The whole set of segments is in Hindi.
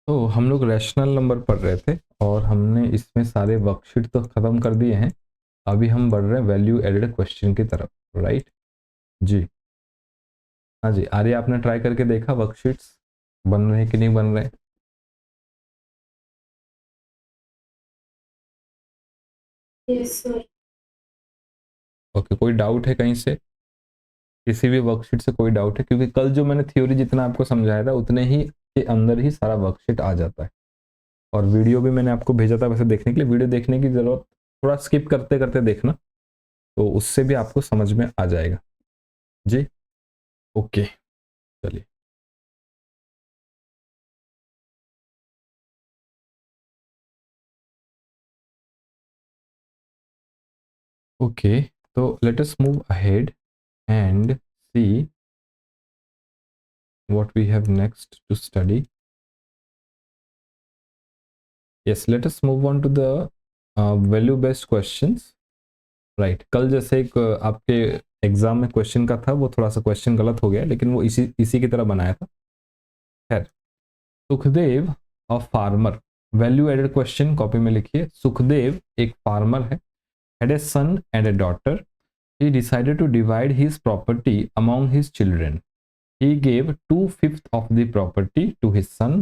तो हम लोग रैशनल नंबर पढ़ रहे थे और हमने इसमें सारे वर्कशीट तो ख़त्म कर दिए हैं। अभी हम बढ़ रहे हैं वैल्यू एडेड क्वेश्चन की तरफ, राइट जी। हाँ जी, आर्य आपने ट्राई करके देखा वर्कशीट्स बन रहे हैं कि नहीं बन रहे? Yes sir. ओके, कोई डाउट है कहीं से? किसी भी वर्कशीट से कोई डाउट है? क्योंकि कल जो मैंने थ्योरी जितना आपको समझाया था उतने ही के अंदर ही सारा वर्कशीट आ जाता है। और वीडियो भी मैंने आपको भेजा था वैसे देखने के लिए, वीडियो देखने की जरूरत थोड़ा स्किप करते करते देखना, तो उससे भी आपको समझ में आ जाएगा जी। ओके, चलिए। ओके, तो let us move ahead and see what we have next to study. Yes, let us move on to the value based questions. Right, कल जैसे एक आपके एग्जाम में क्वेश्चन का था, वो थोड़ा सा क्वेश्चन गलत हो गया, लेकिन वो इसी की तरह बनाया था। खैर, Sukhdev a farmer, value added question copy में लिखिए। सुखदेव एक फार्मर है, had a son and a daughter. He decided to divide his property among his children. He gave 2/5 of the property to his son,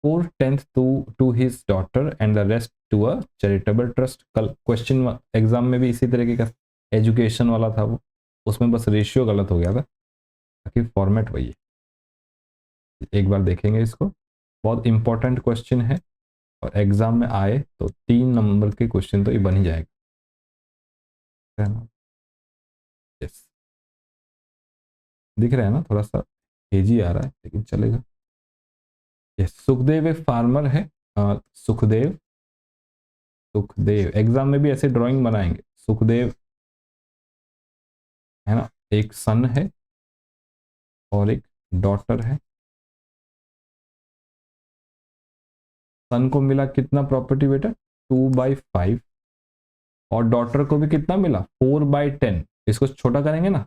4/10 to his daughter and the rest to a charitable trust. कल क्वेश्चन एग्जाम में भी इसी तरीके का एजुकेशन वाला था, वो उसमें बस रेशियो गलत हो गया था, बाकी फॉर्मेट वही है। एक बार देखेंगे इसको, बहुत इंपॉर्टेंट क्वेश्चन है और एग्जाम में आए तो 3 नंबर के क्वेश्चन तो ये बन ही जाएगा, है ना? यस, दिख रहा है ना, थोड़ा सा हेजी आ रहा है लेकिन चलेगा। यस, सुखदेव एक फार्मर है। सुखदेव, सुखदेव एग्जाम में भी ऐसे ड्राइंग बनाएंगे। सुखदेव है ना, एक सन है और एक डॉटर है। सन को मिला कितना प्रॉपर्टी बेटा? 2/5। और डॉटर को भी कितना मिला? 4/10। इसको छोटा करेंगे ना,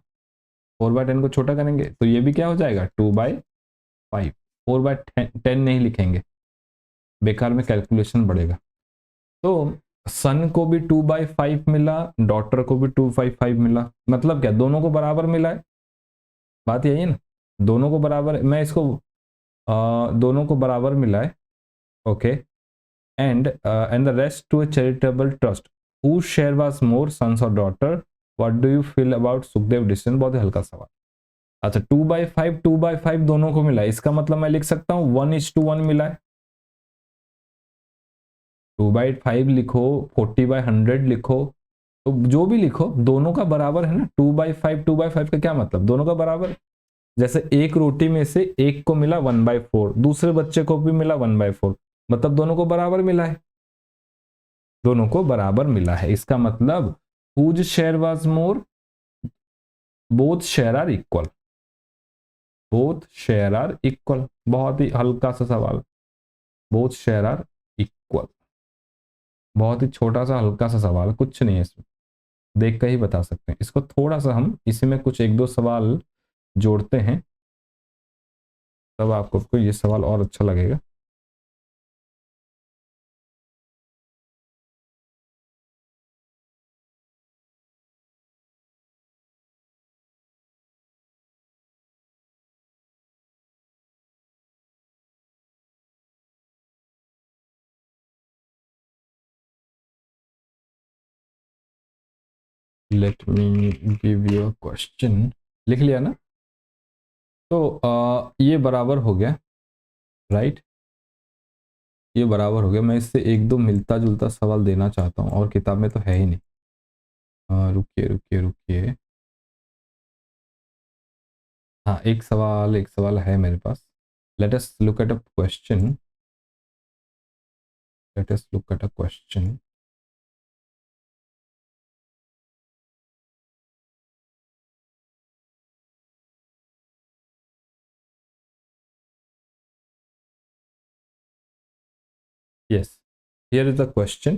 4/10 को छोटा करेंगे तो ये भी क्या हो जाएगा? 2/5। 4/10 नहीं लिखेंगे, बेकार में कैलकुलेशन बढ़ेगा। तो सन को भी 2/5 मिला, डॉटर को भी 2/5 मिला, मतलब क्या दोनों को बराबर मिला है। बात यही है ना, दोनों को बराबर, मैं इसको दोनों को बराबर मिला है। Okay, and the rest to a charitable trust. Who share was more, sons और daughter? What do you feel about Sukhdev decision? बहुत ही हल्का सवाल। अच्छा, 2/5 दोनों को मिला है, इसका मतलब मैं लिख सकता हूँ 1:1 मिला है। 2/5 लिखो, 40/100 लिखो, तो जो भी लिखो दोनों का बराबर है ना। 2/5 का क्या मतलब? दोनों का बराबर। जैसे एक रोटी में से एक को मिला 1/4, दूसरे बच्चे को भी मिला 1/4, मतलब दोनों को बराबर मिला है। दोनों को बराबर मिला है, इसका मतलब whose share was more, both share are equal. Both share are equal, बहुत ही हल्का सा सवाल। बोथ शेयर आर इक्वल, बहुत ही छोटा सा हल्का सा सवाल, कुछ नहीं है इसमें, देख कर ही बता सकते हैं। इसको थोड़ा सा हम इसी में कुछ एक दो सवाल जोड़ते हैं, तब आपको ये सवाल और अच्छा लगेगा। Let me give you a question. लिख लिया ना? तो ये बराबर हो गया, राइट? ये बराबर हो गया। मैं इससे एक दो मिलता जुलता सवाल देना चाहता हूँ, और किताब में तो है ही नहीं। रुकिए रुकिए रुकिए, हाँ एक सवाल है मेरे पास। Let us look at a question. Let us look at a question. Yes, here is the question.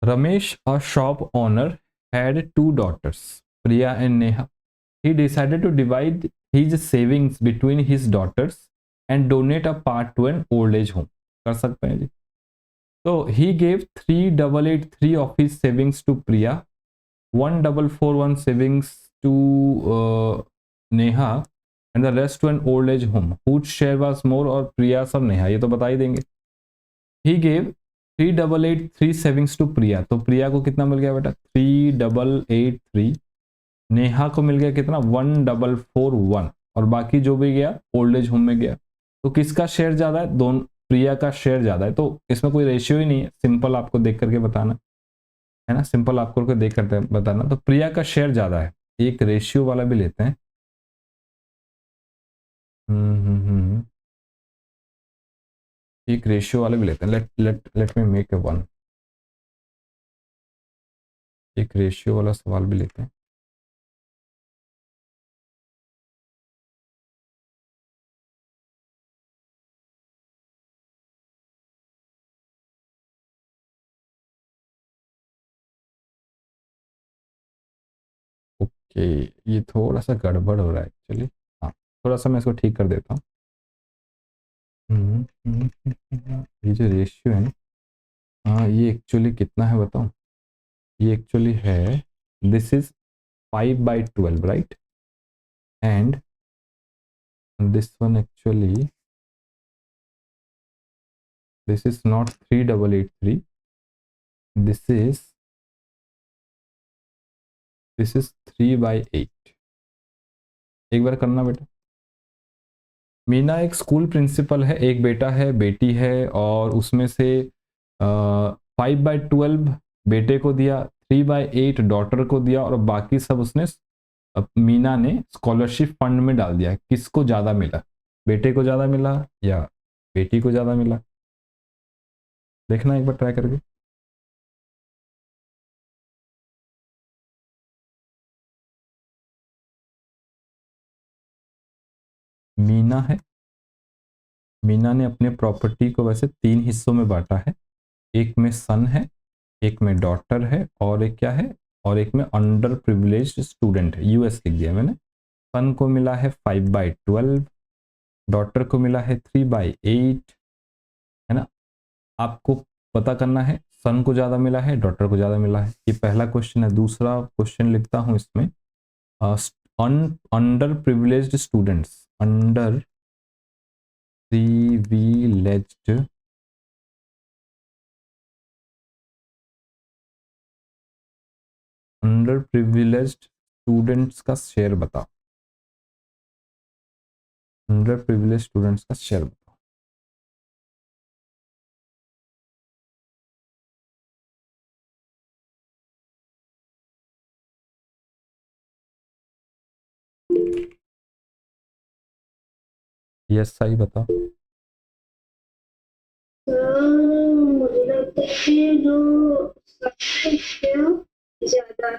Ramesh, a shop owner, had two daughters, Priya and Neha. He decided to divide his savings between his daughters. And donate a part to an old age home. कर सकते हैं जी। तो he gave 3883 of his savings to Priya, 1441 savings to Neha and the rest to an old age home. Which share was more, और प्रिया और नेहा, ये तो बता ही देंगे। He gave 3883 savings to Priya, तो प्रिया को कितना मिल गया बेटा 3883, नेहा को मिल गया कितना 1441, और बाकी जो भी गया ओल्ड एज होम में गया। तो किसका शेयर ज्यादा है, दोनों, प्रिया का शेयर ज्यादा है। तो इसमें कोई रेशियो ही नहीं है, सिंपल आपको देख करके बताना है ना, सिंपल आपको देख करके बताना। तो प्रिया का शेयर ज्यादा है। एक रेशियो वाला भी लेते हैं। एक रेशियो वाला भी लेते हैं। Let let let me make a one. एक रेशियो वाला सवाल भी लेते हैं। ओके, ये थोड़ा सा गड़बड़ हो रहा है एक्चुअली। हाँ, थोड़ा सा मैं इसको ठीक कर देता हूँ। ये जो रेशियो है ना, हाँ, ये एक्चुअली कितना है बताऊँ। ये एक्चुअली है, this is 5/12, right, and this one actually, this is not 3883, this is 3/8। एक बार करना बेटा। मीना एक स्कूल प्रिंसिपल है, एक बेटा है, बेटी है, और उसमें से 5/12 बेटे को दिया, 3/8 डॉटर को दिया, और बाकी सब उसने, मीना ने स्कॉलरशिप फंड में डाल दिया। किसको ज्यादा मिला, बेटे को ज्यादा मिला या बेटी को ज्यादा मिला? देखना एक बार ट्राई करके। मीना है, मीना ने अपने प्रॉपर्टी को वैसे 3 हिस्सों में बांटा है। एक में सन है, एक में डॉटर है, और एक क्या है, और एक में अंडर प्रिविलेज्ड स्टूडेंट है। यूएस लिख दिया मैंने। सन को मिला है 5/12, डॉटर को मिला है 3/8, है ना। आपको पता करना है सन को ज्यादा मिला है, डॉटर को ज्यादा मिला है। ये पहला क्वेश्चन है। दूसरा क्वेश्चन लिखता हूं इसमें, under privileged students, under privileged under privileged students का शेयर बताओ। अंडर प्रिविलेज्ड स्टूडेंट्स का शेयर बताओ। यस, सही बताओ। मुझे लगता है कि जो सबसे ज्यादा है।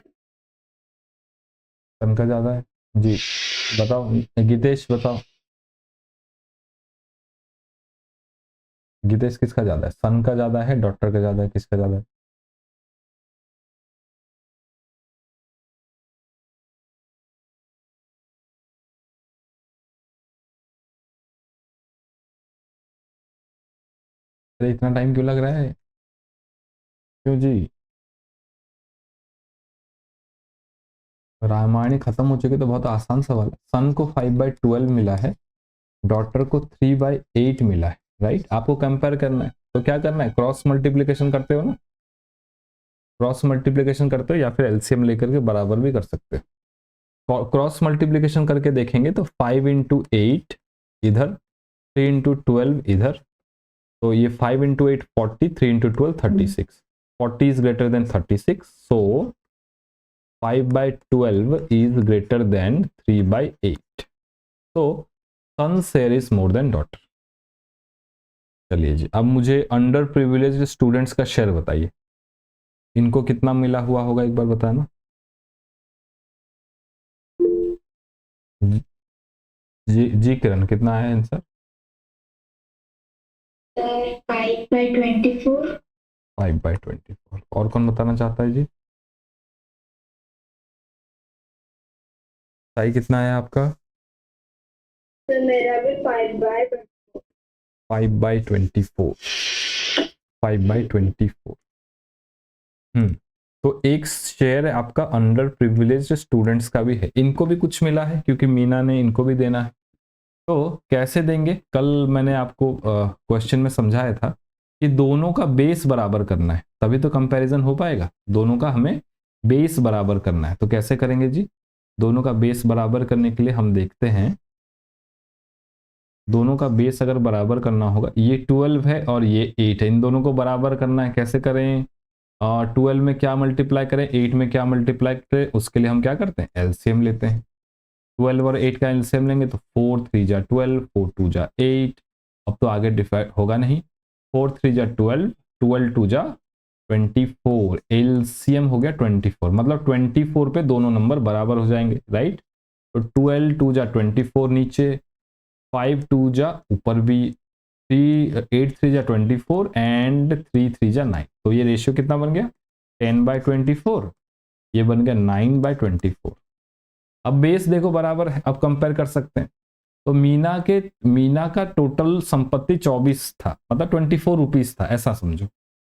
सन का ज्यादा है जी। बताओ गीतेश, बताओ गीतेश, किसका ज्यादा है? सन का ज्यादा है, डॉटर का ज्यादा है, किसका ज्यादा है? अरे इतना टाइम क्यों लग रहा है, क्यों जी? रामायण खत्म हो चुकी तो बहुत आसान सवाल है। सन को 5/12 मिला है, डॉटर को 3/8 मिला है, राइट। आपको कंपेयर करना है, तो क्या करना है, क्रॉस मल्टीप्लीकेशन करते हो ना, क्रॉस मल्टीप्लीकेशन करते हो, या फिर एलसीएम लेकर के बराबर भी कर सकते हो। क्रॉस मल्टीप्लीकेशन करके देखेंगे तो 5/8 इधर, 3/12 इधर, तो ये 5/8 40, 3/12 36, 40 is greater than 36, so 5/12 is greater than 3/8, so son's share is more than daughter। चलिए जी, अब मुझे अंडर प्रिविलेज्ड स्टूडेंट्स का शेयर बताइए। इनको कितना मिला हुआ होगा, एक बार बताना। जी जी किरण, कितना है आंसर? 5/24। 5/24। और कौन बताना चाहता है जी? साई कितना है आपका? तो मेरा भी 5/24। 5/24, 5/24। तो एक शेयर आपका अंडर प्रिविलेज स्टूडेंट्स का भी है, इनको भी कुछ मिला है क्योंकि मीना ने इनको भी देना है। तो कैसे देंगे, कल मैंने आपको क्वेश्चन में समझाया था कि दोनों का बेस बराबर करना है, तभी तो कंपैरिजन हो पाएगा। दोनों का हमें बेस बराबर करना है, तो कैसे करेंगे जी? दोनों का बेस बराबर करने के लिए हम देखते हैं, दोनों का बेस अगर बराबर करना होगा, ये 12 है और ये 8 है, इन दोनों को बराबर करना है। कैसे करें? 12 में क्या मल्टीप्लाई करें, 8 में क्या मल्टीप्लाई करें, उसके लिए हम क्या करते हैं, एलसीएम लेते हैं। 12 और 8 का एलसीएम लेंगे तो 4 3 जा 12, 4 2 जा 8। अब तो आगे डिफाइड होगा नहीं, 4 3 जा 12, 12 2 जा 24, एलसीएम हो गया 24, मतलब 24 पे दोनों नंबर बराबर हो जाएंगे, राइट। तो 12 2 जा 24 नीचे, 5 2 जा ऊपर भी, 8 3 जा 24 एंड 3 3 जा 9। तो ये रेशियो कितना बन गया, 10/24, ये बन गया 9/24। अब बेस देखो बराबर है, अब कंपेयर कर सकते हैं। तो मीना का टोटल संपत्ति 24 था, मतलब 24 रुपीज था, ऐसा समझो।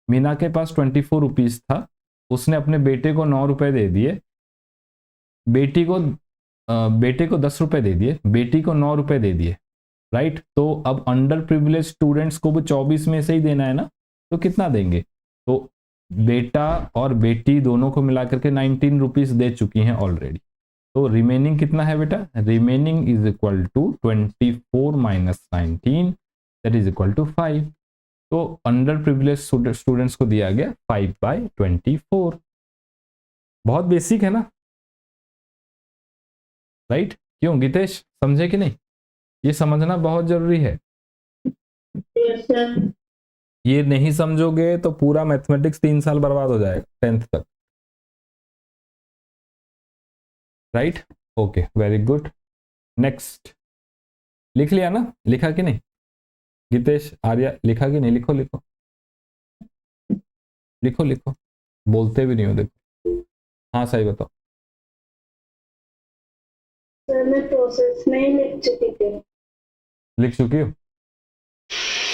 मीना के पास 24 रुपीज था, उसने अपने बेटे को 9 रुपए दे दिए, बेटे को 10 रुपए दे दिए, बेटी को 9 रुपए दे दिए, राइट। तो अब अंडर प्रिविलेज स्टूडेंट्स को भी 24 में से ही देना है ना, तो कितना देंगे? तो बेटा और बेटी दोनों को मिलाकर के 19 रुपीज दे चुकी हैं ऑलरेडी। तो रिमेनिंग कितना है बेटा, remaining is equal to 24 minus 19, that is equal to 5। तो अंडर प्रिविलेज स्टूडेंट्स को दिया गया 5/24। बहुत बेसिक है ना, राइट। क्यों गीतेश, समझे कि नहीं? ये समझना बहुत जरूरी है। Yes sir. ये नहीं समझोगे तो पूरा मैथमेटिक्स 3 साल बर्बाद हो जाएगा 10th तक, right. Okay, very good. Next, लिख लिया ना, लिखा कि नहीं? गीतेश, आर्या, लिखा कि नहीं? लिखो लिखो लिखो लिखो, बोलते भी नहीं हो, देखो। हाँ सही बताओ। सर मैं प्रोसेस में ही लिख चुकी थी। लिख चुकी हो?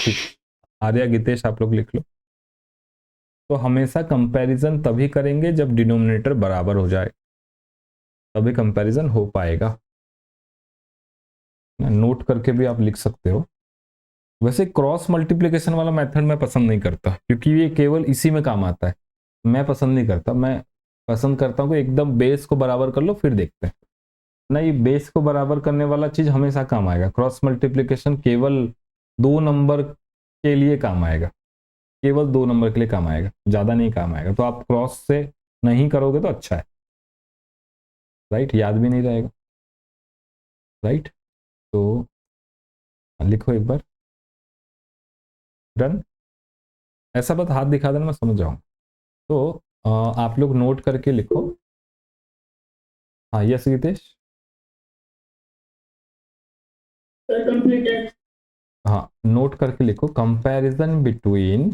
ठीक, आर्या गीतेश आप लोग लिख लो। तो हमेशा कंपैरिजन तभी करेंगे जब डिनोमिनेटर बराबर हो जाए, तभी कंपैरिजन हो पाएगा। नोट करके भी आप लिख सकते हो। वैसे क्रॉस मल्टीप्लिकेशन वाला मेथड मैं पसंद नहीं करता, क्योंकि ये केवल इसी में काम आता है। मैं पसंद नहीं करता, मैं पसंद करता हूँ कि एकदम बेस को बराबर कर लो फिर देखते हैं। नहीं, बेस को बराबर करने वाला चीज हमेशा काम आएगा। क्रॉस मल्टीप्लिकेशन केवल 2 नंबर के लिए काम आएगा, केवल 2 नंबर के लिए काम आएगा, ज्यादा नहीं काम आएगा। तो आप क्रॉस से नहीं करोगे तो अच्छा है, राइट, याद भी नहीं रहेगा, राइट। तो लिखो एक बार, डन। ऐसा बात हाथ दिखा देना, मैं समझ जाऊँ। तो आप लोग नोट करके लिखो। हाँ यस गीतेश। Sir completed. हाँ, नोट करके लिखो, comparison between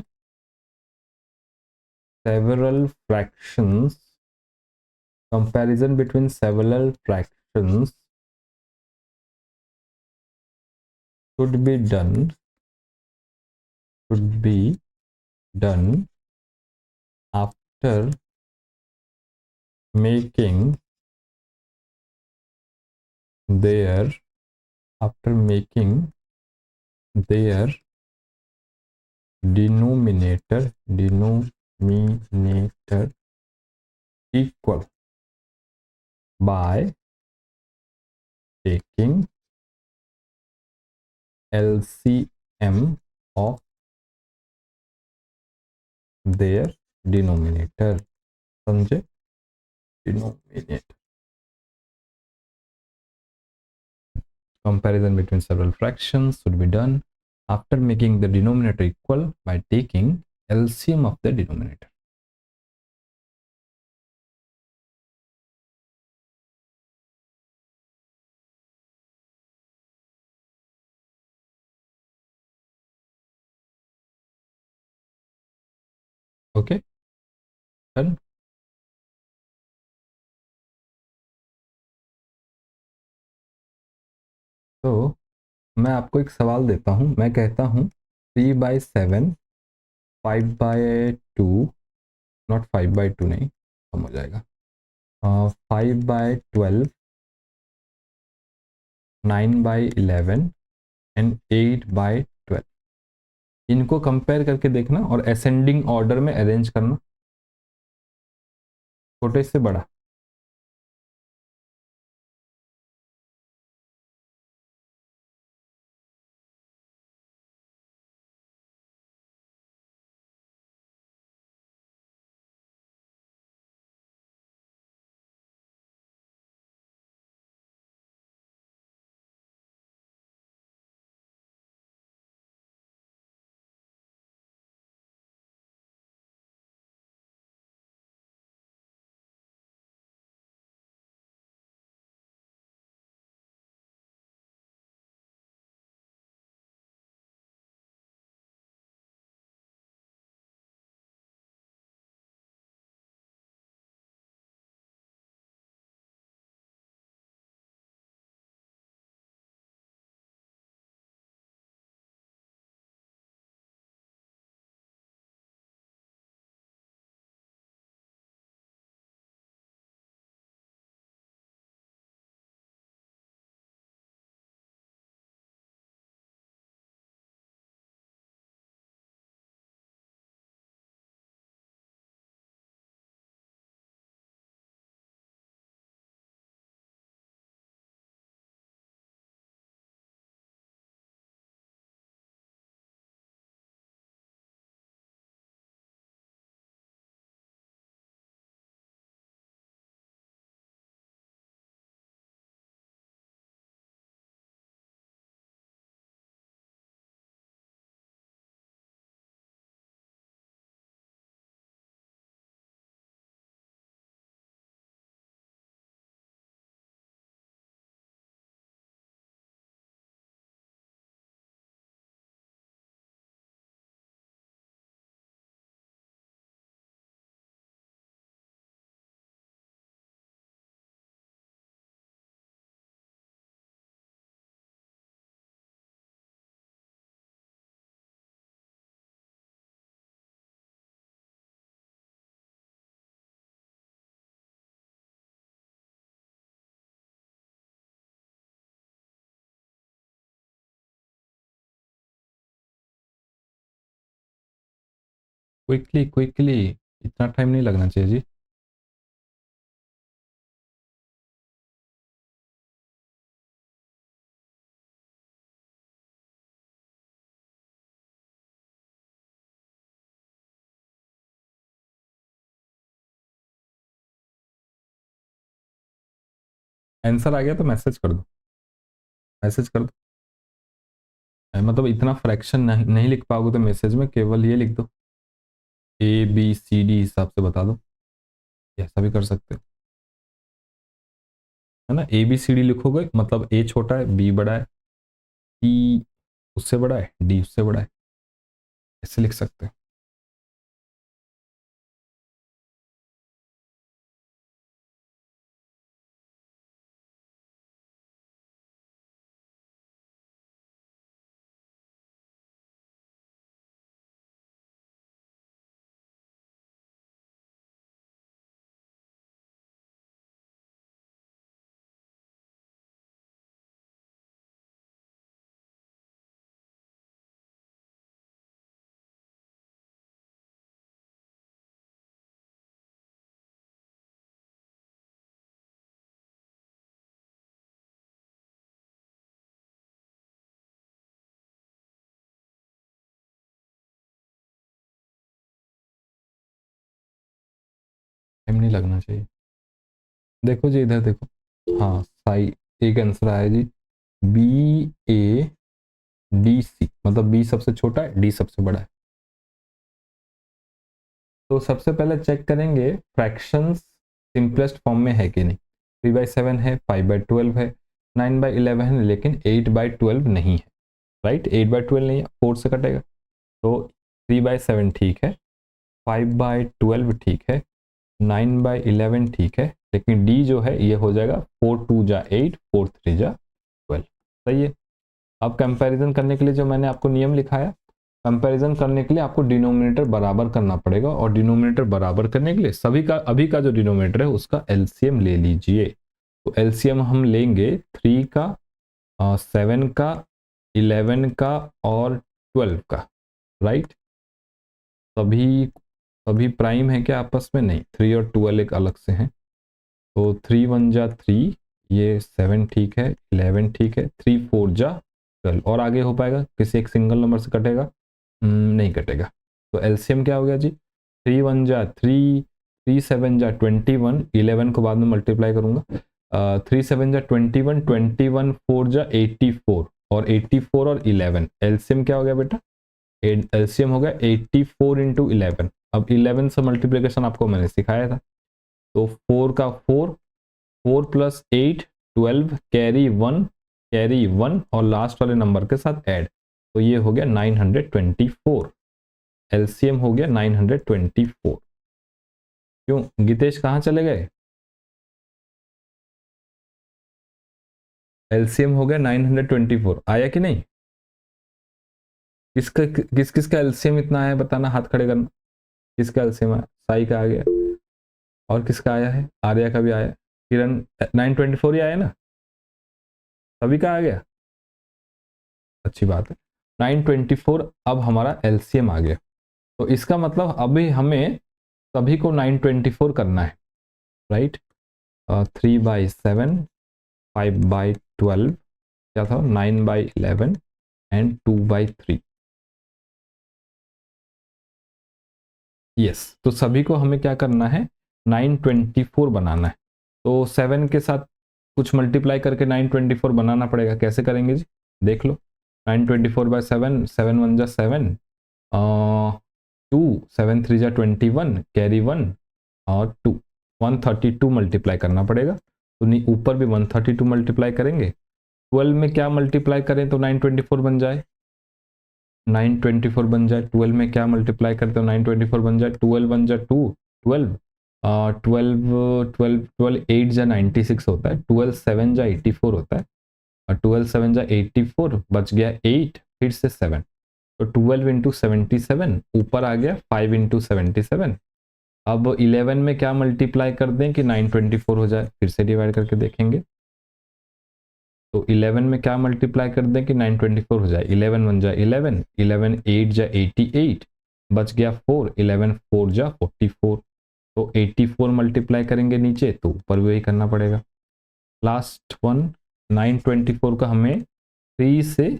several fractions, comparison between several fractions should be done after making their denominator equal by taking LCM of their denominator, समझे? denominator, comparison between several fractions should be done after making the denominator equal by taking LCM of the denominator. Okay, done. तो मैं आपको एक सवाल देता हूँ, मैं कहता हूँ 3/7, 5/2, नॉट 5/2 नहीं, कम हो जाएगा, 5/12, 9/11 एंड 8/12। इनको कंपेयर करके देखना और असेंडिंग ऑर्डर में अरेंज करना, छोटे से बड़ा। क्विकली क्विकली, इतना टाइम नहीं लगना चाहिए जी। आंसर आ गया तो मैसेज कर दो, मैसेज कर दो। मतलब इतना फ्रैक्शन नहीं लिख पाओगे तो मैसेज में केवल ये लिख दो, ABCD हिसाब से बता दो, ऐसा भी कर सकते हो, है ना। ABCD लिखोगे मतलब A छोटा है, B बड़ा है, C उससे बड़ा है, D उससे बड़ा है, ऐसे लिख सकते हो। टाइम नहीं लगना चाहिए। देखो जी, इधर देखो, हाँ साई, एक आंसर आया जी, BADC, मतलब B सबसे छोटा है, D सबसे बड़ा है। तो सबसे पहले चेक करेंगे फ्रैक्शंस सिंपलेस्ट फॉर्म में है कि नहीं। 3/7 है, 5/12 है, 9/11 है, लेकिन 8/12 नहीं है, राइट। 8/12 नहीं है, 4 से कटेगा, तो 3/7 ठीक है, 5/12 ठीक है, 9/11 ठीक है, लेकिन D जो है ये हो जाएगा 4 2 जा 8, 4 3 जा 12, सही है। अब कंपैरिजन करने के लिए जो मैंने आपको नियम लिखाया, कंपैरिजन करने के लिए आपको डिनोमिनेटर बराबर करना पड़ेगा, और डिनोमिनेटर बराबर करने के लिए सभी का अभी का जो डिनोमिनेटर है उसका एलसीएम ले लीजिए। तो एलसीएम हम लेंगे 3 का, 7 का, 11 का और 12 का, राइट। सभी सभी प्राइम है क्या आपस में? नहीं, 3 और 12 एक अलग से हैं। तो 3 1 जा 3, ये 7 ठीक है, 11 ठीक है, 3 4 जा 12, और आगे हो पाएगा? किसी एक सिंगल नंबर से कटेगा? नहीं कटेगा। तो एलसीएम क्या हो गया जी? 3 1 जा 3, 3 7 जा 21, 11 को बाद में मल्टीप्लाई करूंगा, 3 7 जा 21, 21 4 जा 84, और 84 और 11 एलसीएम क्या हो गया बेटा? एलसीएम हो गया 84 इंटू 11। अब 11 से मल्टीप्लीकेशन आपको मैंने सिखाया था, तो 4 का 4, 4 प्लस 8 12, कैरी 1 और लास्ट वाले नंबर के साथ ऐड, तो ये हो गया 924। एलसीएम हो गया 924। क्यों गीतेश कहाँ चले गए? एलसीएम हो गया 924, आया कि नहीं? किस किस का एलसीएम इतना आया बताना, हाथ खड़े करना। किसका एलसीएम आया? साई का आ गया, और किसका आया है? आर्या का भी आया, किरण 924 ही आया ना, सभी का आ गया, अच्छी बात है। 924 अब हमारा एलसीएम आ गया, तो इसका मतलब अभी हमें सभी को 924 करना है, राइट। 3/7, 5/12, क्या था 9/11 एंड 2/3। यस, तो सभी को हमें क्या करना है? 924 बनाना है। तो 7 के साथ कुछ मल्टीप्लाई करके 924 बनाना पड़ेगा। कैसे करेंगे जी? देख लो, 924/7, 7 1 जा 7, 2 7 3 जा 21, कैरी 1 और 2, 132 मल्टीप्लाई करना पड़ेगा। तो नहीं, ऊपर भी 132 मल्टीप्लाई करेंगे। 12 में क्या मल्टीप्लाई करें तो 924 बन जाए? 924 बन जाए। 12 में क्या मल्टीप्लाई करते हो? 924 बन जाए। 12 1 जा 2, 12, 12 12 12 8 जा 96 होता है, 12 7 जा 84 होता है, और 12 7 जा 84, बच गया 8, फिर से 7, तो 12 इंटू 77, ऊपर आ गया 5 इंटू 77। अब 11 में क्या मल्टीप्लाई कर दें कि 924 हो जाए? फिर से डिवाइड करके देखेंगे, तो 11 में क्या मल्टीप्लाई कर दें कि 924 हो जाए? 11 1 जा 11, 11 8 जा 88, बच गया 4, 11 4 जा 44, तो 84 मल्टीप्लाई करेंगे नीचे, तो ऊपर भी वही करना पड़ेगा। लास्ट वन, 924 का हमें 3 से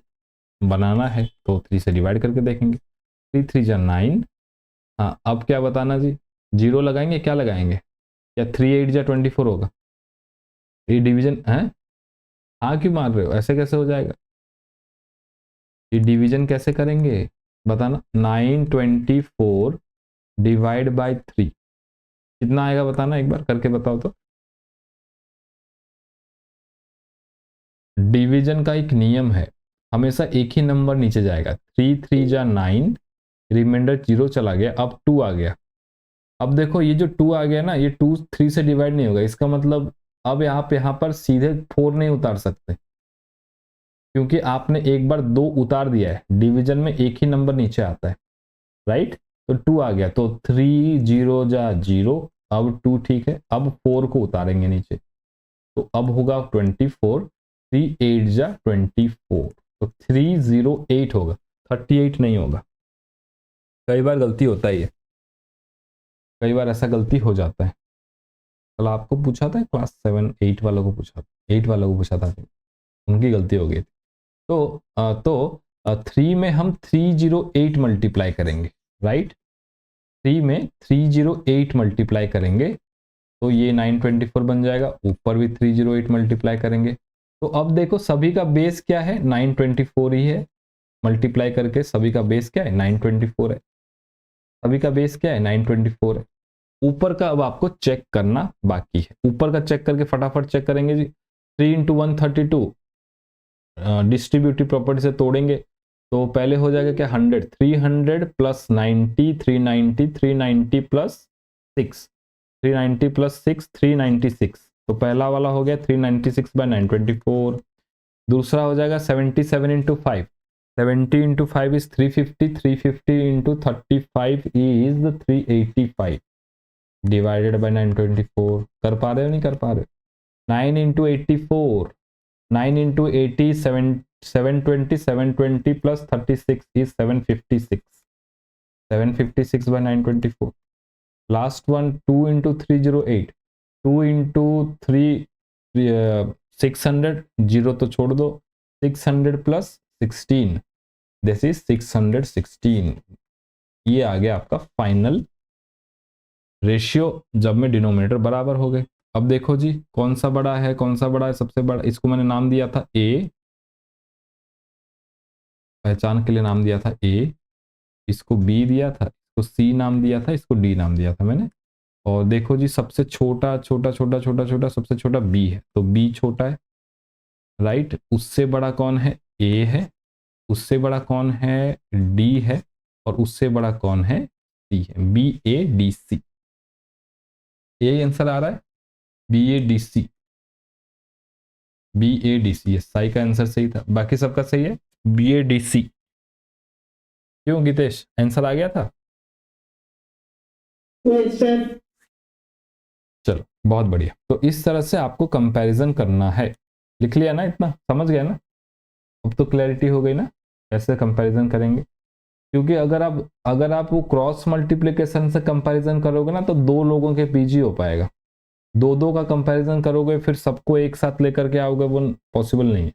बनाना है, तो 3 से डिवाइड करके देखेंगे। 3 3 जा 9। हाँ, अब क्या बताना जी? जीरो लगाएंगे, क्या लगाएंगे? या 3 8 जा 24 होगा? ये डिवीजन है? हाँ क्यों मार रहे हो? ऐसे कैसे हो जाएगा? ये डिवीजन कैसे करेंगे बताना। 924 डिवाइड बाय 3 कितना आएगा बताना, एक बार करके बताओ तो। डिवीजन का एक नियम है, हमेशा एक ही नंबर नीचे जाएगा। 3 3 जा 9, रिमाइंडर 0 चला गया, अब 2 आ गया। अब देखो ये जो 2 आ गया ना, ये 2 3 से डिवाइड नहीं होगा, इसका मतलब अब आप यहाँ पर सीधे 4 नहीं उतार सकते, क्योंकि आपने एक बार 2 उतार दिया है। डिवीजन में एक ही नंबर नीचे आता है, राइट। तो 2 आ गया, तो 3 0 जा 0, अब 2 ठीक है। अब 4 को उतारेंगे नीचे, तो अब होगा 24, 3 8 जा 24, तो 308 होगा, 38 नहीं होगा। कई बार गलती होता ही है, कई बार ऐसा गलती हो जाता है। कल आपको पूछा था क्लास 7 8 वालों को पूछा, 8 वालों को पूछा था, उनकी गलती हो गई थी। तो 3 में हम 308 मल्टीप्लाई करेंगे, राइट। 3 में 308 मल्टीप्लाई करेंगे, तो ये 924 बन जाएगा। ऊपर भी 308 मल्टीप्लाई करेंगे, तो अब देखो सभी का बेस क्या है? 924 ही है। मल्टीप्लाई करके सभी का बेस क्या है? 924 है। सभी का बेस क्या है? 924 है। ऊपर का अब आपको चेक करना बाकी है। ऊपर का चेक करके फटाफट चेक करेंगे जी। 3 इंटू 132 डिस्ट्रीब्यूटिव प्रॉपर्टी से तोड़ेंगे, तो पहले हो जाएगा क्या? 100, 300 प्लस 90, 390, 390 प्लस 6, 390 प्लस 6, 396, तो पहला वाला हो गया 396/924। दूसरा हो जाएगा 77 into 5, 70 into 5 is 350, 350 into 35 is 385 divided by 924। कर पा रहे हो नहीं कर पा रहे हो? 9 into 84, 9 into 80 720, 720 plus 36 is 756, 756 by 924। Last one 2 into 308, 2 into 3 600, zero तो छोड़ दो, 600 प्लस 16, दिस इज 616। ये आ गया आपका फाइनल रेशियो जब में डिनोमिनेटर बराबर हो गए। अब देखो जी कौन सा बड़ा है कौन सा बड़ा है, सबसे बड़ा इसको मैंने नाम दिया था ए, पहचान के लिए नाम दिया था ए, इसको बी दिया था, इसको सी नाम दिया था, इसको डी नाम दिया था मैंने। और देखो जी सबसे छोटा छोटा छोटा छोटा छोटा सबसे छोटा बी है, तो बी छोटा है राइट। उससे बड़ा कौन है? ए है, उससे बड़ा कौन है? डी है, और उससे बड़ा कौन है? सी है। बी ए डी सी, ये आंसर आ रहा है B A D C, B A D C. साई का आंसर सही था, बाकी सबका सही है बी ए डी सी। क्यों गीतेश आंसर आ गया था? Yes, sir. चलो बहुत बढ़िया। तो इस तरह से आपको कंपैरिजन करना है। लिख लिया ना, इतना समझ गया ना? अब तो क्लैरिटी हो गई ना कैसे कंपैरिजन करेंगे। क्योंकि अगर आप वो क्रॉस मल्टीप्लिकेशन से कंपैरिजन करोगे ना तो दो लोगों के बीच ही हो पाएगा। दो दो का कंपैरिजन करोगे फिर सबको एक साथ लेकर के आओगे, वो पॉसिबल नहीं है।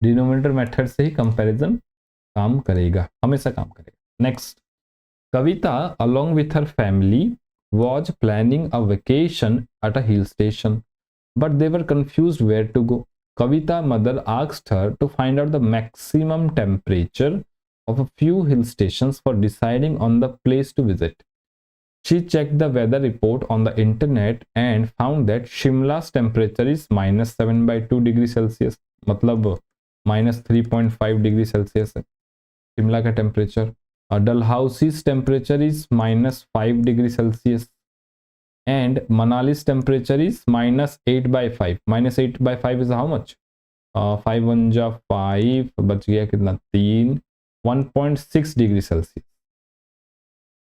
डिनोमिनेटर मेथड से ही कंपैरिजन काम करेगा, हमेशा काम करेगा। Next, Kavita along with her family was planning a vacation at a hill station, but they were confused where to go. Kavita mother asked her to find out the maximum temperature of a few hill stations for deciding on the place to visit. She checked the weather report on the internet and found that Shimla's temperature is -7 by 2 degree Celsius, मतलब -3.5 डिग्री सेल्सियस है शिमला का temperature. Dalhousie temperature is -5 degree Celsius and Manali's temperature is -8 by 5. -8 by 5 is how much? 5 1 जा 5, बच गया कितना? 3, 1.6 degree Celsius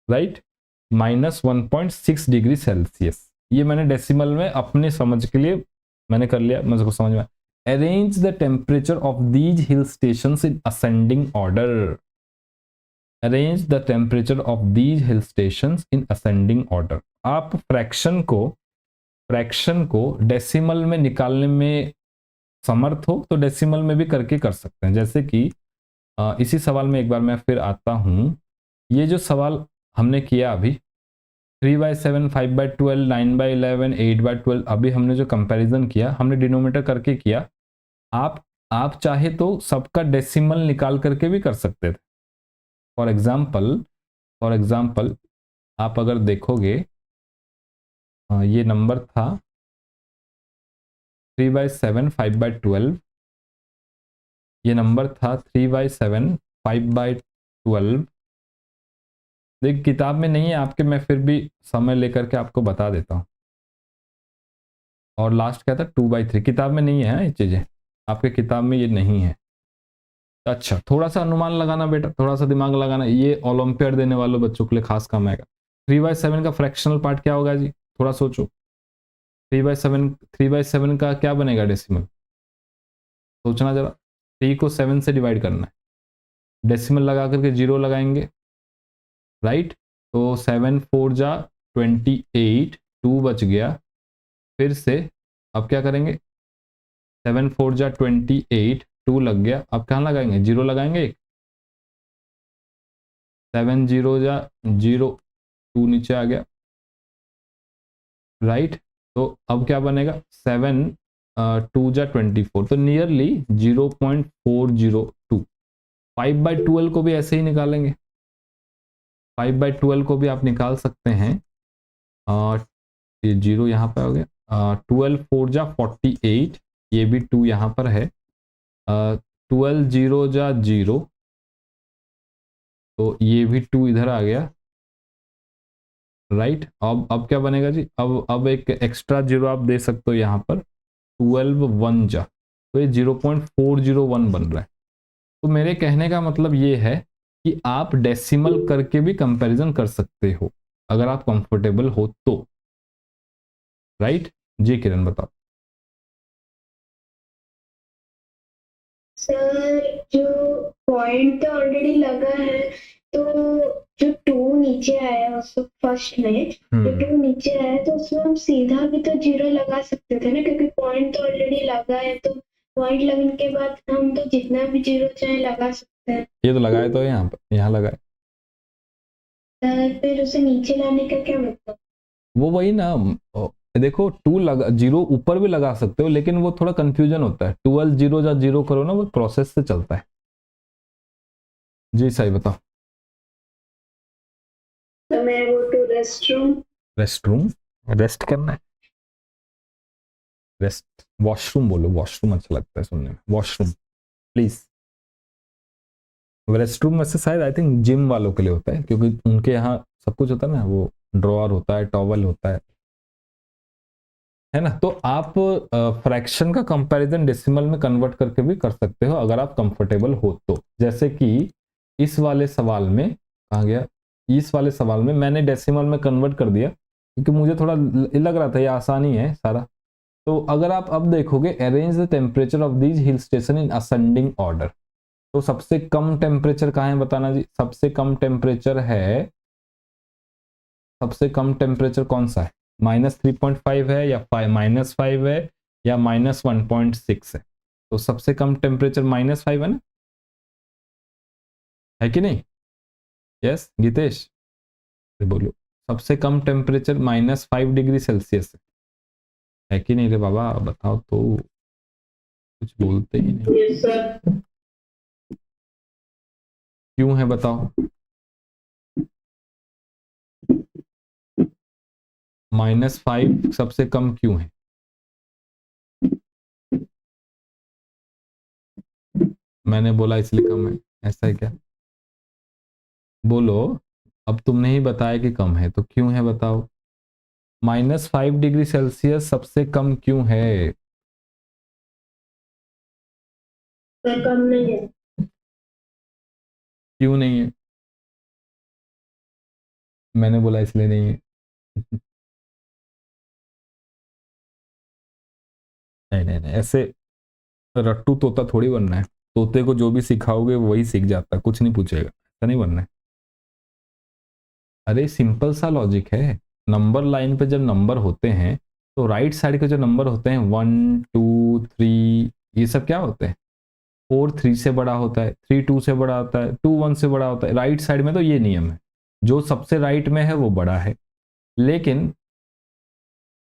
right, -1.6 degree Celsius. ये मैंने डेसिमल में अपने समझ के लिए मैंने कर लिया, मुझको समझ में। Arrange the temperature of these hill stations in ascending order. Arrange the temperature of these hill stations in ascending order. आप फ्रैक्शन को डेसिमल में निकालने में समर्थ हो तो डेसिमल में भी करके कर सकते हैं। जैसे कि इसी सवाल में एक बार मैं फिर आता हूं। ये जो सवाल हमने किया अभी 3/7, 5/12, 9/11, 8/12, अभी हमने जो कंपैरिजन किया हमने डिनोमिनेटर करके किया। आप चाहे तो सबका डेसिमल निकाल करके भी कर सकते थे। फॉर एग्जाम्पल आप अगर देखोगे ये नंबर था 3/7, 5/12, ये नंबर था 3/7, 5/12। देख किताब में नहीं है आपके, मैं फिर भी समय लेकर के आपको बता देता हूँ। और लास्ट क्या था? 2/3। किताब में नहीं है ये चीज़ें, आपके किताब में ये नहीं है। अच्छा थोड़ा सा अनुमान लगाना बेटा, थोड़ा सा दिमाग लगाना, ये ओलंपियाड देने वालों बच्चों के लिए खास काम आएगा। 3/7 का फ्रैक्शनल पार्ट क्या होगा जी? थोड़ा सोचो। 3/7 का क्या बनेगा डेसिमल? सोचना जरा। 3 को 7 से डिवाइड करना है, डेसिमल लगा करके 0 लगाएंगे राइट। तो 7 4 जा 28, 2 बच गया। फिर से अब क्या करेंगे? 7 4 जा 28, 2 लग गया। अब कहाँ लगाएंगे? 0 लगाएंगे। 7 0 जा 0, 2 नीचे आ गया राइट। तो अब क्या बनेगा? 7 2 जा 24, तो नियरली 0.402। 5/12 को भी ऐसे ही निकालेंगे। 5/12 को भी आप निकाल सकते हैं। ये 0 यहाँ पर हो गया। 12 4 जा 48, ये भी 2 यहाँ पर है। 12 0 जा 0, तो ये भी 2 इधर आ गया राइट। अब क्या बनेगा जी? अब एक एक्स्ट्रा 0 आप दे सकते हो यहाँ पर। 12 1 जा तो ये 0.401 बन रहा है। तो मेरे कहने का मतलब ये है कि आप डेसिमल करके भी कंपैरिजन कर सकते हो अगर आप कंफर्टेबल हो तो। राइट जी किरण बताओ। सर जो पॉइंट तो ऑलरेडी लगा है, तो जो 2 नीचे आया उस फर्स्ट में, जो 2 नीचे आया तो उसमें हम सीधा भी तो 0 लगा सकते थे ना, क्योंकि पॉइंट तो ऑलरेडी लगा है, तो पॉइंट लगने के बाद हम तो जितना भी 0 चाहे लगा सकते हैं। ये तो लगाए तो यहाँ पर, यहाँ लगाए। फिर उसे नीचे लाने का क्या मतलब? वो वही ना, देखो 2 लगा, 0 ऊपर भी लगा सकते हो, लेकिन वो थोड़ा कंफ्यूजन होता है। 12 0 या 0 करो ना, वो प्रोसेस से चलता है। जी सही बताओ। So may I go to restroom? Rest room, rest करना है, रेस्ट, वॉशरूम बोलो, वॉशरूम अच्छा लगता है सुनने में, वॉशरूम प्लीज। रेस्टरूम में से शायद आई थिंक जिम वालों के लिए होता है, क्योंकि उनके यहाँ सब कुछ होता है ना, वो ड्रॉअर होता है, टॉवल होता है ना। तो आप फ्रैक्शन का कंपैरिजन डेसिमल में कन्वर्ट करके भी कर सकते हो अगर आप कंफर्टेबल हो तो। जैसे कि इस वाले सवाल में, कहाँ गया, इस वाले सवाल में मैंने डेसिमल में कन्वर्ट कर दिया क्योंकि मुझे थोड़ा लग रहा था ये आसानी है सारा। तो अगर आप अब देखोगे, arrange the temperature of these hill station in ascending order, तो सबसे कम टेम्परेचर कहाँ है बताना जी। सबसे कम टेम्परेचर है, सबसे कम टेम्परेचर कौन सा है, -3.5 है या -5 है या -1.6 है। तो सबसे कम टेम्परेचर -5 है ना, है कि नहीं? यस गीतेश बोलो। सबसे कम टेम्परेचर -5 डिग्री सेल्सियस है कि नहीं रे बाबा, बताओ तो, कुछ बोलते ही नहीं। Yes, sir. क्यों है बताओ, -5 सबसे कम क्यों है? मैंने बोला इसलिए कम है, ऐसा है क्या? बोलो, अब तुमने ही बताया कि कम है, तो क्यों है बताओ। -5 डिग्री सेल्सियस सबसे कम क्यों है? Sir, कम नहीं है। क्यों नहीं है? मैंने बोला इसलिए नहीं है। नहीं नहीं नहीं, ऐसे रट्टू तोता थोड़ी बनना है। तोते को जो भी सिखाओगे वही सीख जाता है, कुछ नहीं पूछेगा, ऐसा नहीं बनना है। अरे सिंपल सा लॉजिक है, नंबर लाइन पे जब नंबर होते हैं तो राइट साइड के जो नंबर होते हैं 1 2 3, ये सब क्या होते हैं, 4 3 से बड़ा होता है, 3 2 से बड़ा होता है, 2 1 से बड़ा होता है। राइट साइड में तो ये नियम है, जो सबसे राइट में है वो बड़ा है। लेकिन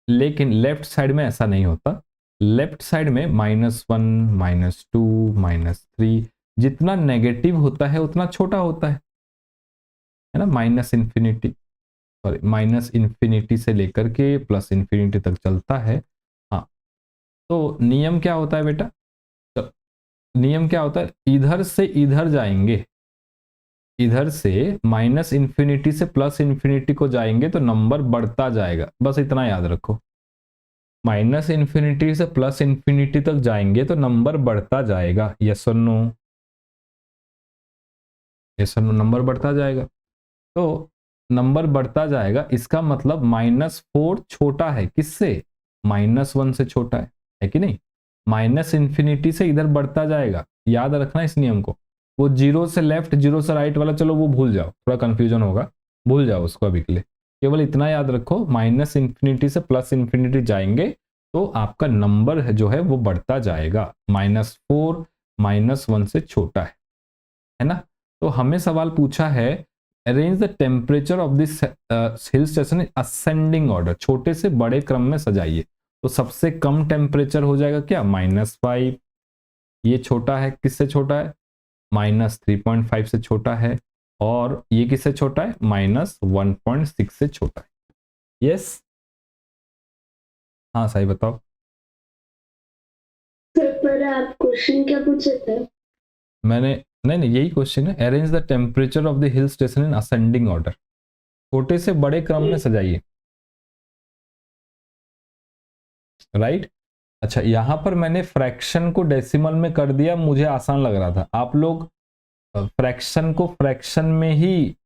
लेकिन लेफ्ट साइड में ऐसा नहीं होता। लेफ्ट साइड में -1 -2 -3, जितना नेगेटिव होता है उतना छोटा होता है ना। Minus infinity, sorry minus infinity से लेकर के प्लस इन्फिनिटी तक चलता है। हाँ, तो नियम क्या होता है बेटा, तो नियम क्या होता है, इधर से इधर जाएंगे, इधर से माइनस इन्फिनिटी से प्लस इन्फिनिटी को जाएंगे तो नंबर बढ़ता जाएगा, बस इतना याद रखो। माइनस इन्फिनिटी से प्लस इन्फिनिटी तक जाएंगे तो नंबर बढ़ता जाएगा। यस और नो, यस और नो, नंबर बढ़ता जाएगा। तो नंबर बढ़ता जाएगा, इसका मतलब -4 छोटा है किससे, -1 से छोटा है कि नहीं। माइनस इन्फिनिटी से इधर बढ़ता जाएगा, याद रखना इस नियम को। वो 0 से लेफ्ट 0 से राइट वाला चलो वो भूल जाओ, थोड़ा कंफ्यूजन होगा, भूल जाओ उसको अभी के लिए। केवल इतना याद रखो, माइनस इन्फिनिटी से प्लस इन्फिनिटी जाएंगे तो आपका नंबर जो है वो बढ़ता जाएगा। -4 -1 से छोटा है ना। तो हमें सवाल पूछा है, arrange the temperature of this hill station in ascending order, छोटे से बड़े क्रम में सजाइए। तो सबसे कम टेम्परेचर हो जाएगा क्या, -5, ये छोटा है, किससे छोटा है, -3.5 से छोटा है, और ये किससे छोटा है, -1.6 से छोटा है। यस हाँ सही बताओ। सर पर आप क्वेश्चन क्या पूछे थे? मैंने नहीं यही क्वेश्चन है, arrange the temperature of the hill station in ascending order, छोटे से बड़े क्रम में सजाइए। राइट अच्छा, यहाँ पर मैंने फ्रैक्शन को डेसिमल में कर दिया, मुझे आसान लग रहा था। आप लोग फ्रैक्शन को फ्रैक्शन में ही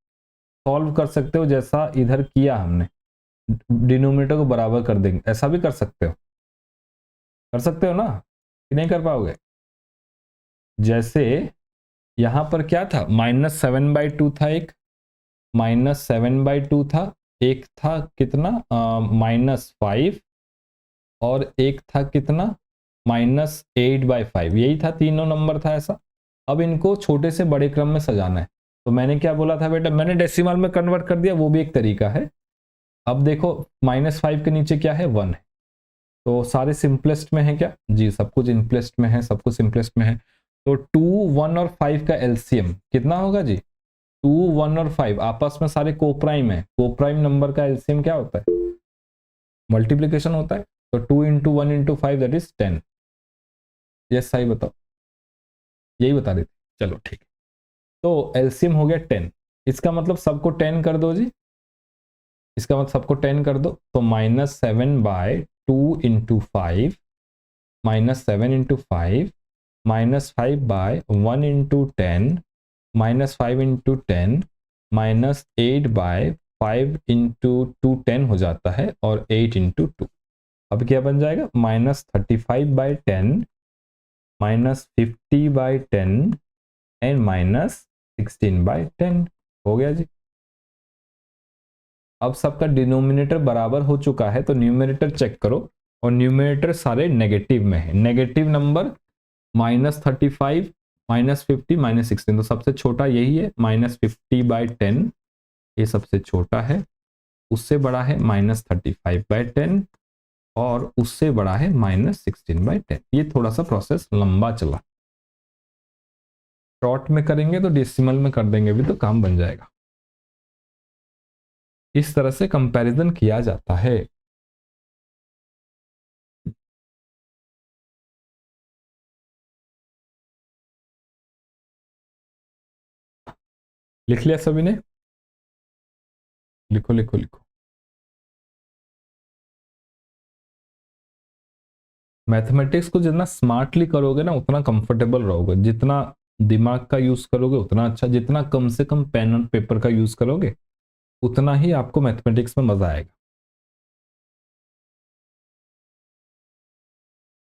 सॉल्व कर सकते हो, जैसा इधर किया हमने, डिनोमिनेटर को बराबर कर देंगे, ऐसा भी कर सकते हो, कर सकते हो ना, कि नहीं कर पाओगे? जैसे यहां पर क्या था, -7/2 था, एक -7/2 था, एक था कितना -5, और एक था कितना -8/5, यही था, तीनों नंबर था ऐसा। अब इनको छोटे से बड़े क्रम में सजाना है, तो मैंने क्या बोला था बेटा, मैंने डेसिमल में कन्वर्ट कर दिया, वो भी एक तरीका है। अब देखो -5 के नीचे क्या है, 1 है, तो सारे सिंपलेस्ट में है क्या जी, सब कुछ सिंपलेस्ट में है, सब कुछ सिंपलेस्ट में है। तो 2, 1 और 5 का एलसीएम कितना होगा जी, 2, 1 और 5 आपस में सारे कोप्राइम है, कोप्राइम नंबर का एलसीएम क्या होता है, मल्टीप्लीकेशन होता है। तो 2 into 1 into 5 that is 10। Yes सही बताओ, यही बता रही थी, चलो ठीक है। तो एलसीएम हो गया 10, इसका मतलब सबको 10 कर दो जी, इसका मतलब सबको 10 कर दो, तो -7/2 into 5, -7 into 5, -5/1 into 10, -5 into 10, -8/5 into 2 10 हो जाता है, और 8 इंटू 2, अब क्या बन जाएगा, -35/10, -50/10 एंड -16/10 हो गया जी। अब सबका डिनोमिनेटर बराबर हो चुका है, तो न्यूमरेटर चेक करो, और न्यूमरेटर सारे नेगेटिव में है, नेगेटिव नंबर -35, -50, -16, तो सबसे छोटा यही है, -50/10 ये सबसे छोटा है, उससे बड़ा है -35/10, और उससे बड़ा है -16/10। ये थोड़ा सा प्रोसेस लंबा चला, शॉर्ट में करेंगे तो डेसिमल में कर देंगे भी तो काम बन जाएगा। इस तरह से कंपैरिजन किया जाता है। लिख लिया सभी ने, लिखो लिखो लिखो। मैथमेटिक्स को जितना स्मार्टली करोगे ना उतना कंफर्टेबल रहोगे, जितना दिमाग का यूज करोगे उतना अच्छा, जितना कम से कम पेन और पेपर का यूज करोगे उतना ही आपको मैथमेटिक्स में मजा आएगा।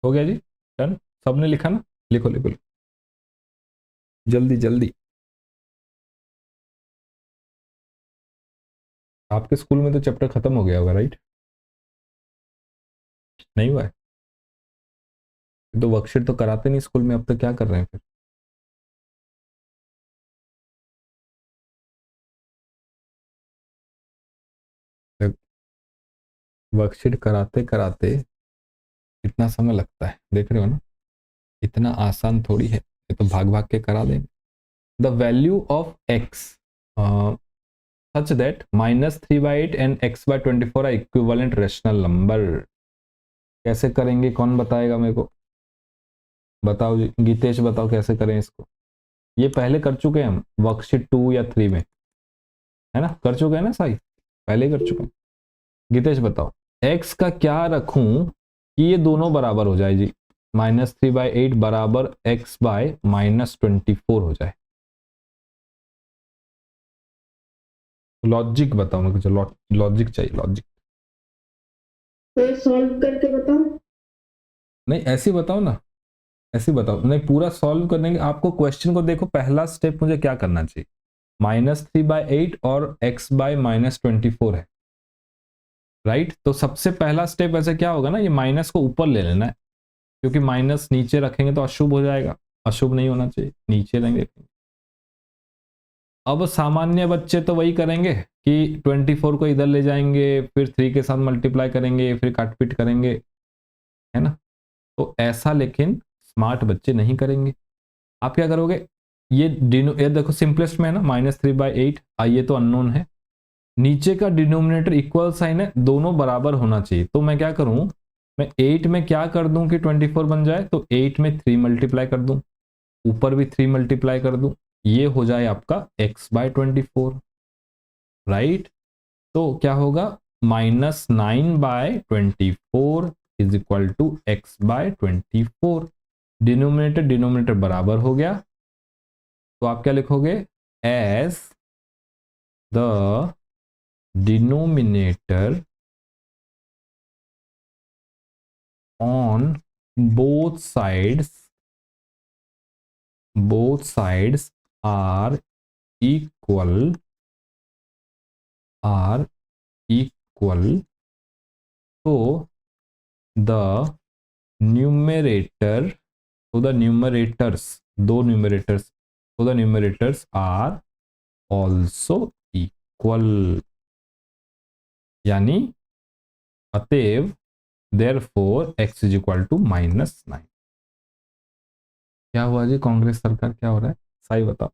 हो गया जी, डन, सबने लिखा ना, लिखो लिखो लिखो, जल्दी जल्दी। आपके स्कूल में तो चैप्टर खत्म हो गया होगा, राइट? नहीं हुआ है? तो वर्कशीट तो कराते नहीं स्कूल में, अब तक क्या कर रहे हैं फिर? वर्कशीट कराते कराते इतना समय लगता है, देख रहे हो ना, इतना आसान थोड़ी है, ये तो भाग भाग के करा देंगे। The value of x such that -3/8 and x/24 are equivalent rational number। कैसे करेंगे, कौन बताएगा मेरे को, बताओ जी, गीतेश बताओ कैसे करें इसको। ये पहले कर चुके हैं हम वर्कशीट 2 या 3 में, है ना, कर चुके हैं ना साई, पहले कर चुके हैं। गीतेश बताओ x का क्या रखूं कि ये दोनों बराबर हो जाए जी, -3/8 बराबर x/-24 हो जाए। लॉजिक बताओ मेरे को, लॉजिक चाहिए, लॉजिक। तो सॉल्व करके बताओ। नहीं ऐसे बताओ ना, ऐसे बताओ, नहीं पूरा सॉल्व करने के आपको क्वेश्चन को देखो, पहला स्टेप मुझे क्या करना चाहिए, -3/8 और x/-24 है, राइट? तो सबसे पहला स्टेप ऐसे क्या होगा ना, ये माइनस को ऊपर ले लेना है, क्योंकि माइनस नीचे रखेंगे तो अशुभ हो जाएगा, अशुभ नहीं होना चाहिए, नीचे रहेंगे। अब सामान्य बच्चे तो वही करेंगे कि 24 को इधर ले जाएंगे, फिर 3 के साथ मल्टीप्लाई करेंगे, फिर काटपीट करेंगे, है ना? तो ऐसा लेकिन स्मार्ट बच्चे नहीं करेंगे। आप क्या करोगे, ये देखो सिंपलेस्ट में है ना, -3/8, ये तो अननोन है, नीचे का डिनोमिनेटर इक्वल साइन है, दोनों बराबर होना चाहिए। तो मैं क्या करूं, मैं 8 में क्या कर दूं कि 24 बन जाए, तो 8 में 3 मल्टीप्लाई कर दूं, ऊपर भी 3 मल्टीप्लाई कर दूं, ये हो जाए आपका x/24, राइट? तो क्या होगा, -9/24 is equal to x by 24। Denominator बराबर हो गया, तो आप क्या लिखोगे, as the denominator on both sides are equal so the numerators are also equal, यानी अतएव therefore x is equal to -9। क्या हुआ जी कांग्रेस सरकार, क्या हो रहा है, सही बताओ।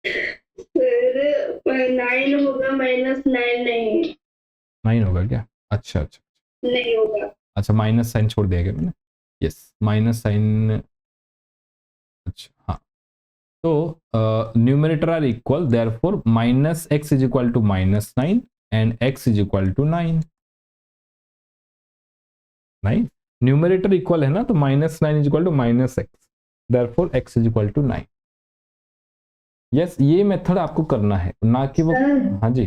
फिर 9 होगा, -9 नहीं 9 होगा क्या, अच्छा अच्छा नहीं होगा। अच्छा, माइनस साइन छोड़ दिया गया मैंने, यस माइनस साइन, अच्छा हाँ। तो numerator are equal, therefore -x is equal to -9 and x is equal to 9। Numerator equal है ना, तो -9 is equal to -x, therefore x is equal to 9। Yes, ये मेथड आपको करना है, ना कि वो, हाँ जी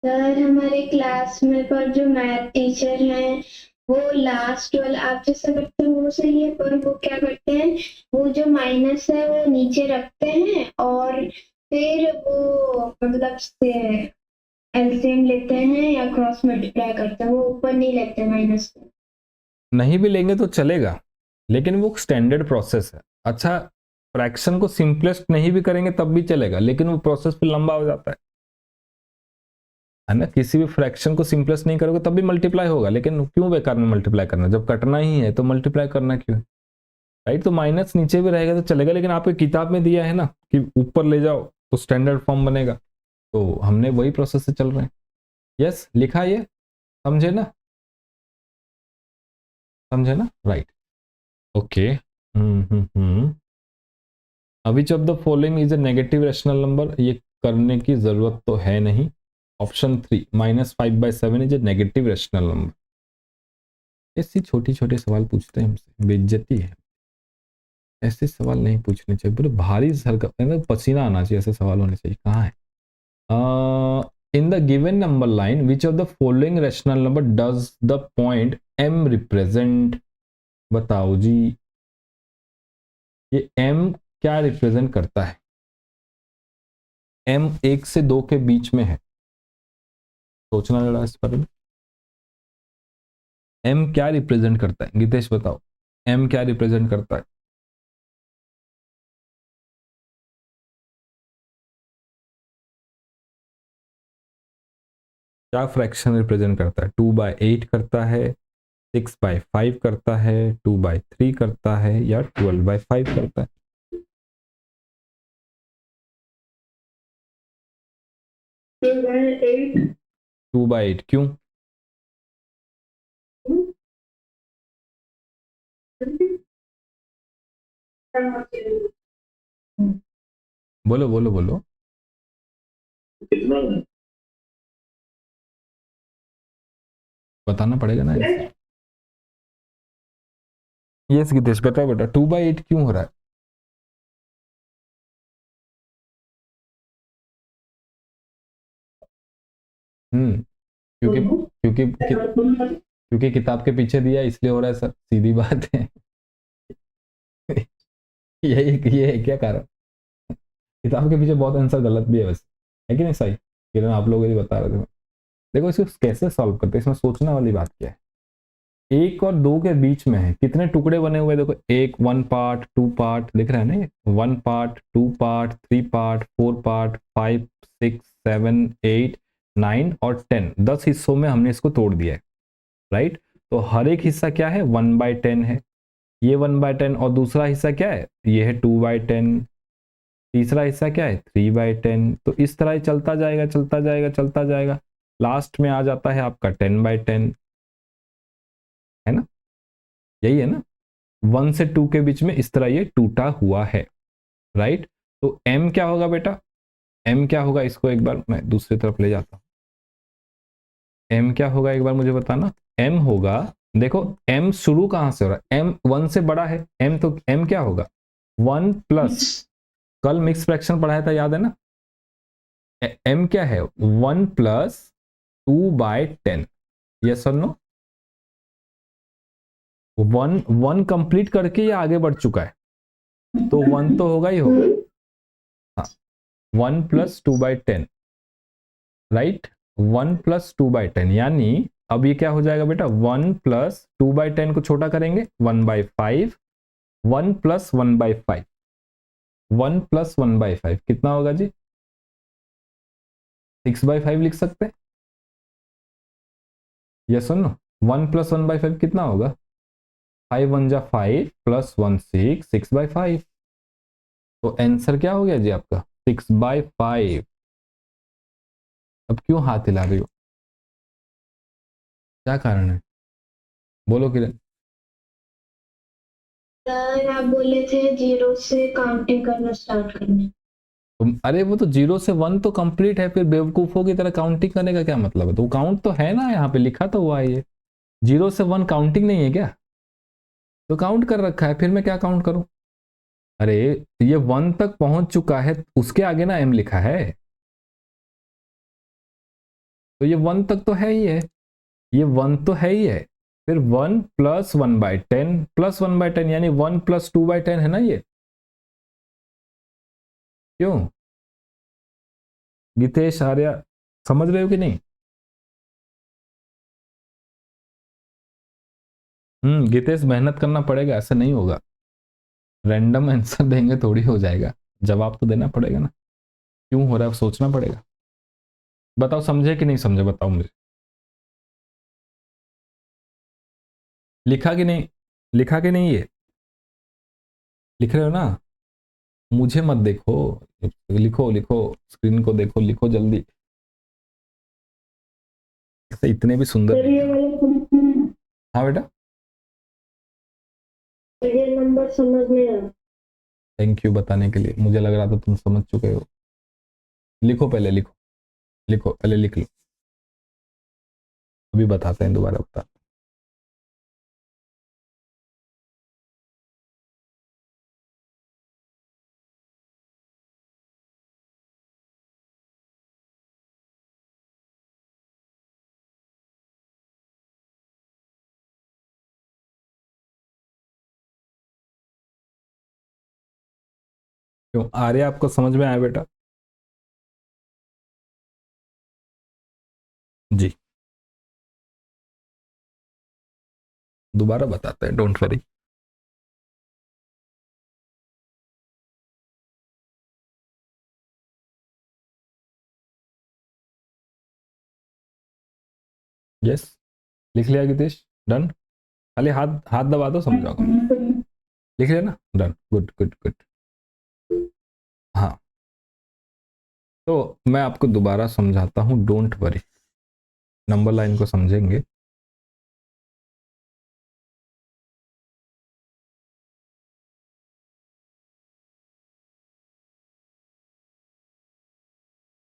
सर हमारे क्लास में पर जो मैथ टीचर हैं वो लास्ट वाला आप जैसा करते हैं वो सही है, पर वो क्या करते हैं, वो जो माइनस है वो नीचे रखते हैं और फिर वो मतलब से एलसीएम लेते हैं या क्रॉस मल्टीप्लाई करते हैं, वो ऊपर नहीं लेते माइनस को। नहीं भी लेंगे तो चलेगा, लेकिन वो स्टैंडर्ड प्रोसेस है। अच्छा, फ्रैक्शन को सिंपलेस्ट नहीं भी करेंगे तब भी चलेगा, लेकिन वो प्रोसेस फिर लंबा हो जाता है ना। किसी भी फ्रैक्शन को सिंपलेस्ट नहीं करोगे तब भी मल्टीप्लाई होगा, लेकिन क्यों बेकार में मल्टीप्लाई करना, जब कटना ही है तो मल्टीप्लाई करना क्यों, राइट। तो माइनस नीचे भी रहेगा तो चलेगा, लेकिन आपको किताब में दिया है ना कि ऊपर ले जाओ तो स्टैंडर्ड फॉर्म बनेगा, तो हमने वही प्रोसेस से चल रहे हैं। यस, लिखा ये, समझे ना, समझे ना, right, okay. Which of the following is a negative rational number, ये करने की जरूरत तो है नहीं। Option 3 -5/7 is a negative rational number. ऐसी छोटी छोटे सवाल पूछते हैं हमसे, बेइज्जती है, ऐसे सवाल नहीं पूछने चाहिए, पूरे भारी हरकत है ना, पसीना आना चाहिए, ऐसे सवाल होने चाहिए। कहाँ है, in the given number line which of the following rational number does the point m represent, बताओ जी, ये m क्या रिप्रेजेंट करता है, m 1 से 2 के बीच में है, सोचना जरा इस पर। m क्या रिप्रेजेंट करता है, गीतेश बताओ, m क्या रिप्रेजेंट करता है। क्या फ्रैक्शन रिप्रेजेंट करता है, 2/8 करता है, 6/5 करता है, 2/3 करता है, या 12/5 करता है। 2/8 2/8 क्यों, बोलो बोलो बोलो, बताना पड़ेगा ना। यस गीतेश बताओ बेटा, 2/8 क्यों हो रहा है। क्योंकि क्योंकि किताब के पीछे दिया इसलिए हो रहा है सर, सीधी बात है। ये है क्या कारण, किताब के पीछे बहुत आंसर गलत भी है वैसे, है कि नहीं सही, किरण आप लोग यदि बता रहे थे। देखो इसको कैसे सॉल्व करते हैं, इसमें सोचने वाली बात क्या है, 1 और 2 के बीच में है, कितने टुकड़े बने हुए, देखो 1 पार्ट 2 पार्ट दिख रहा है ना, 1 पार्ट 2 पार्ट 3 पार्ट 4 पार्ट 5 6 7 8 9 और 10 हिस्सों में हमने इसको तोड़ दिया है, राइट। तो हर एक हिस्सा क्या है, 1/10 है, ये 1/10, और दूसरा हिस्सा क्या है, ये है 2/10, तीसरा हिस्सा क्या है 3/10। तो इस तरह ही चलता जाएगा चलता जाएगा चलता जाएगा, लास्ट में आ जाता है आपका 10/10, है ना, यही है ना, 1 से 2 के बीच में इस तरह ये टूटा हुआ है, राइट। तो m क्या होगा बेटा, m क्या होगा, इसको एक बार मैं दूसरी तरफ ले जाता हूं, m क्या होगा एक बार मुझे बताना। m होगा, देखो m शुरू कहां से हो रहा है, m 1 से बड़ा है, m तो m क्या होगा 1 प्लस, कल मिक्स फ्रैक्शन पढ़ाया था याद है ना, m क्या है 1 प्लस 2/10, यस और नो। 1 कंप्लीट करके ये आगे बढ़ चुका है, तो 1 तो होगा ही होगा। हाँ, 1 प्लस 2/10, राइट, 1 प्लस 2/10, यानी अब ये क्या हो जाएगा बेटा 1 प्लस 2/10 को छोटा करेंगे 1/5, 1 प्लस 1/5, 1 प्लस 1/5 कितना होगा जी 6/5 लिख सकते हैं, यस और नो। 1 प्लस 1/5 कितना होगा 5 1 जा 5 प्लस 1 6, 6/5, तो आंसर क्या हो गया जी आपका 6/5। अब क्यों हाथ हिला रही हो, क्या कारण है, बोलो किरण। सर आप बोले थे 0 से काउंटिंग करना स्टार्ट करने। अरे वो तो 0 से 1 तो कंप्लीट है, फिर बेवकूफों की तरह काउंटिंग करने का क्या मतलब है, तो काउंट तो है ना, यहाँ पे लिखा तो हुआ है ये 0 से 1 काउंटिंग नहीं है क्या, तो काउंट कर रखा है, फिर मैं क्या काउंट करूं। अरे ये 1 तक पहुंच चुका है, उसके आगे ना m लिखा है, तो ये 1 तक तो है ही है, ये 1 तो है ही है, फिर 1 प्लस 1/10 प्लस 1/10 यानी 1 प्लस 2/10 है ना ये, क्यों गीतेश आर्या, समझ रहे हो कि नहीं। गीतेश मेहनत करना पड़ेगा, ऐसा नहीं होगा, रैंडम आंसर देंगे थोड़ी हो जाएगा, जवाब तो देना पड़ेगा ना, क्यों हो रहा है सोचना पड़ेगा। बताओ समझे कि नहीं समझे, बताओ मुझे, लिखा कि नहीं, लिखा कि नहीं ये, लिख रहे हो ना, मुझे मत देखो, लिखो लिखो, स्क्रीन को देखो, लिखो जल्दी, ऐसे इतने भी सुंदर सर नहीं ये है। वाला क्वेश्चन, हाँ बेटा, ये नंबर समझ नहीं आया। थैंक यू बताने के लिए, मुझे लग रहा था तुम समझ चुके हो, लिखो पहले, लिखो लिखो पहले लिख लो, अभी बताते हैं, दोबारा बता। क्यों आर्या आपको समझ में आया बेटा, जी दोबारा बताते हैं, डोंट वरी। यस, लिख लिया गीतेश, डन, खाली हाथ हाथ दबा दो समझ जाओगे, लिख लिया ना, डन, गुड गुड गुड। हाँ, तो मैं आपको दोबारा समझाता हूँ, डोंट वरी, नंबर लाइन को समझेंगे।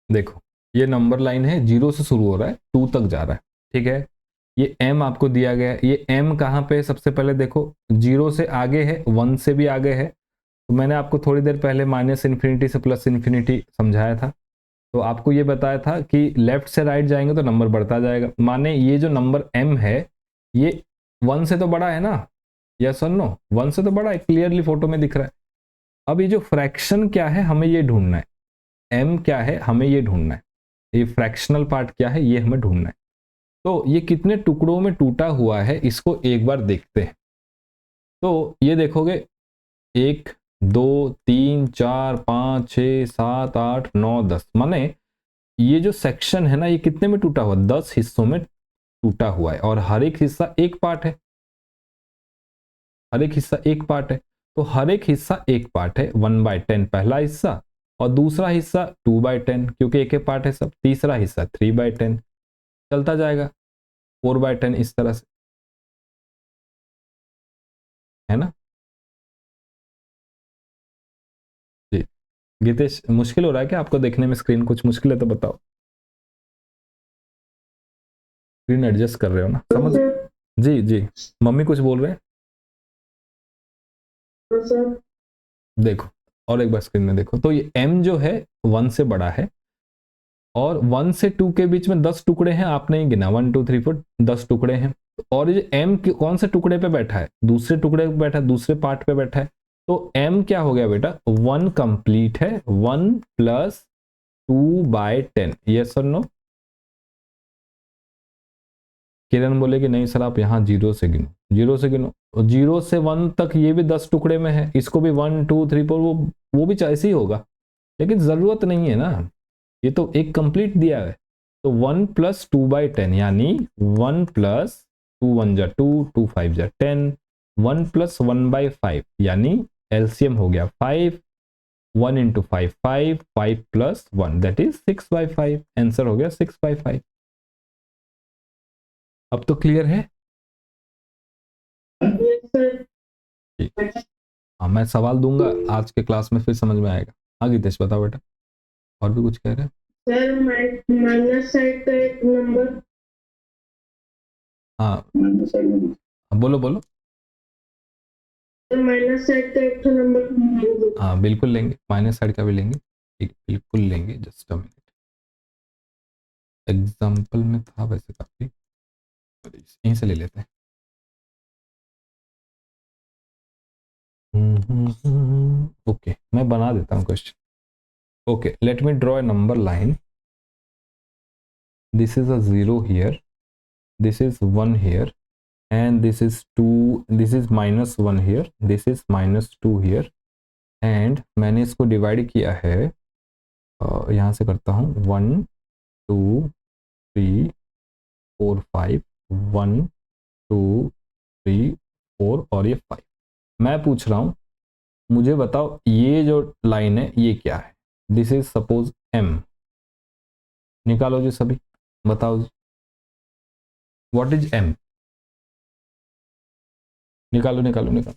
देखो ये नंबर लाइन है, 0 से शुरू हो रहा है 2 तक जा रहा है, ठीक है, ये m आपको दिया गया है, ये m कहाँ पे है सबसे पहले देखो, 0 से आगे है, 1 से भी आगे है, तो मैंने आपको थोड़ी देर पहले -∞ से +∞ समझाया था, तो आपको ये बताया था कि लेफ्ट से राइट जाएंगे तो नंबर बढ़ता जाएगा, माने ये जो नंबर m है ये 1 से तो बड़ा है ना, यस और नो, 1 से तो बड़ा है, क्लियरली फोटो में दिख रहा है। अब ये जो फ्रैक्शन क्या है हमें ये ढूंढना है, m क्या है हमें ये ढूंढना है, ये फ्रैक्शनल पार्ट क्या है ये हमें ढूंढना है, तो ये कितने टुकड़ों में टूटा हुआ है इसको एक बार देखते हैं। तो ये देखोगे 1 2 3 4 5 6 7 8 9 10, माने ये जो सेक्शन है ना ये कितने में टूटा हुआ, 10 हिस्सों में टूटा हुआ है, और हर एक हिस्सा एक पार्ट है, हर एक हिस्सा एक पार्ट है, तो हर एक हिस्सा एक पार्ट है, 1/10 पहला हिस्सा, और दूसरा हिस्सा 2/10 क्योंकि एक एक पार्ट है सब, तीसरा हिस्सा 3/10, चलता जाएगा 4/10 इस तरह से, है ना जी। गीतेश मुश्किल हो रहा है क्या आपको देखने में, स्क्रीन कुछ मुश्किल है तो बताओ। स्क्रीन एडजस्ट कर रहे हो ना, समझ? सर जी जी, मम्मी कुछ बोल रहे हैं, सर देखो और एक बार स्क्रीन में देखो, तो ये m जो है 1 से बड़ा है और 1 से 2 के बीच में 10 टुकड़े हैं, आपने ही गिना 1 2 3 4 10 टुकड़े हैं। और ये m कौन से टुकड़े पे बैठा है? दूसरे टुकड़े पे बैठा है, दूसरे पार्ट पे बैठा है। तो m क्या हो गया बेटा? 1 कंप्लीट है, 1 प्लस 2/10, यस और नो? किरण बोले कि नहीं सर आप यहाँ 0 से गिनो, 0 से गिनो, 0 से 1 तक ये भी 10 टुकड़े में है, इसको भी 1 2 3 4 वो भी ऐसे ही होगा, लेकिन जरूरत नहीं है ना, ये तो एक कंप्लीट दिया है। तो 1 प्लस 2/10 यानी 1 प्लस 2 1 जा 2 2 5 जा 10, 1 प्लस 1/5 यानी एलसीएम हो गया 5, 1 into 5 5, 5 plus 1 that is 6/5, answer हो गया 6/5। अब तो क्लियर है? सर हाँ मैं सवाल दूंगा आज के क्लास में, फिर समझ में आएगा। हाँ गीतेश बताओ बेटा, और भी कुछ कह रहे हैं? सर माइनस साइड का एक नंबर, हाँ बोलो बोलो। माइनस साइड का एक नंबर। हाँ बिल्कुल लेंगे, माइनस साइड का भी लेंगे, ठीक बिल्कुल लेंगे, जस्ट अ मिनट। एग्जाम्पल में था वैसे काफी, यहीं से ले लेते हैं। ओके मैं बना देता हूँ question. Okay let me draw a number line, this is a 0 here, this is 1 here, and this is 2, this is -1 here, this is -2 here, and मैंने इसको डिवाइड किया है, यहाँ से करता हूँ 1 2 3 4 5, 1 2 3 4 और ये 5। मैं पूछ रहा हूँ मुझे बताओ ये जो लाइन है ये क्या है? दिस इज सपोज m, निकालो जी सभी, बताओ जी व्हाट इज m, निकालो निकालो निकालो।